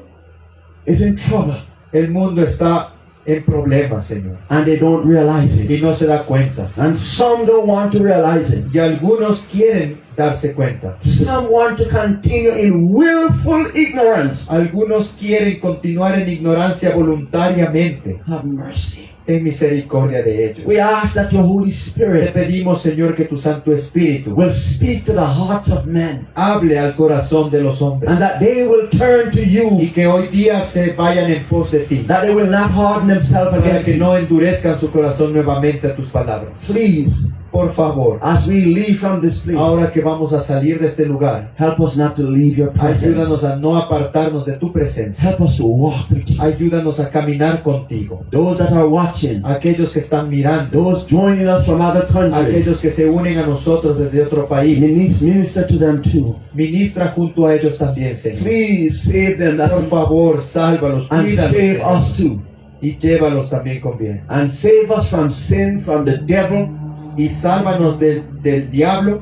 is in trouble El mundo está en problemas, Señor, and they don't realize it. y no se da cuenta. And some don't want to realize it. Y algunos quieren darse cuenta. Some want to continue in willful ignorance. Algunos quieren continuar en ignorancia voluntariamente. Have mercy. Ten misericordia de ellos. We ask that your Holy Te Spirit pedimos, Señor, que tu Santo Espíritu will speak to the hearts of men hable al corazón de los hombres and that they will turn to y you, que hoy día se vayan en pos de ti, that they will not harden themselves para against que you. no endurezcan su corazón nuevamente a tus palabras. Please, Por favor, as we leave from this place, ahora que vamos a salir de este lugar, help us not to leave your ayúdanos presence. a no apartarnos de tu presencia. Help us to walk with you. Ayúdanos a caminar contigo. Those that are watching, Aquellos que están mirando, those joining us from other countries, aquellos que se unen a nosotros desde otro país, minister to them too. ministra junto a ellos también, Señor. Please save them Por favor, sálvalos, and cuídalos, save Señor, us too. y llévalos también con bien. And save us from sin, from the devil, Y sálvanos del diablo,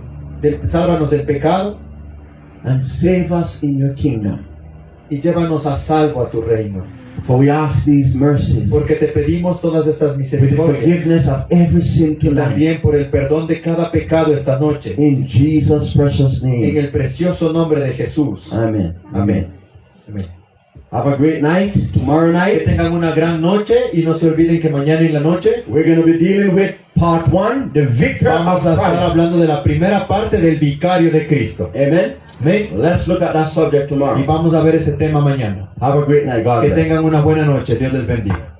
sálvanos del pecado, and save us in your kingdom. y llévanos a salvo a tu reino. For we ask these mercies Porque te pedimos todas estas with the misericordias, forgiveness of every sin y tonight. también por el perdón de cada pecado esta noche, In Jesus' precious en name. el precioso nombre de Jesús. Amen. Amén. Amén. Have a great night. Tomorrow Que night, tengan una gran noche y no se olviden que mañana en la noche we're going to be dealing with part 1, the victor vamos of a estar Christ. hablando de la primera parte del vicario de Cristo. Amen. Amén. Let's look at that subject Y tomorrow. vamos a ver ese tema mañana. Have a great night. God Que bless. tengan una buena noche. Dios les bendiga.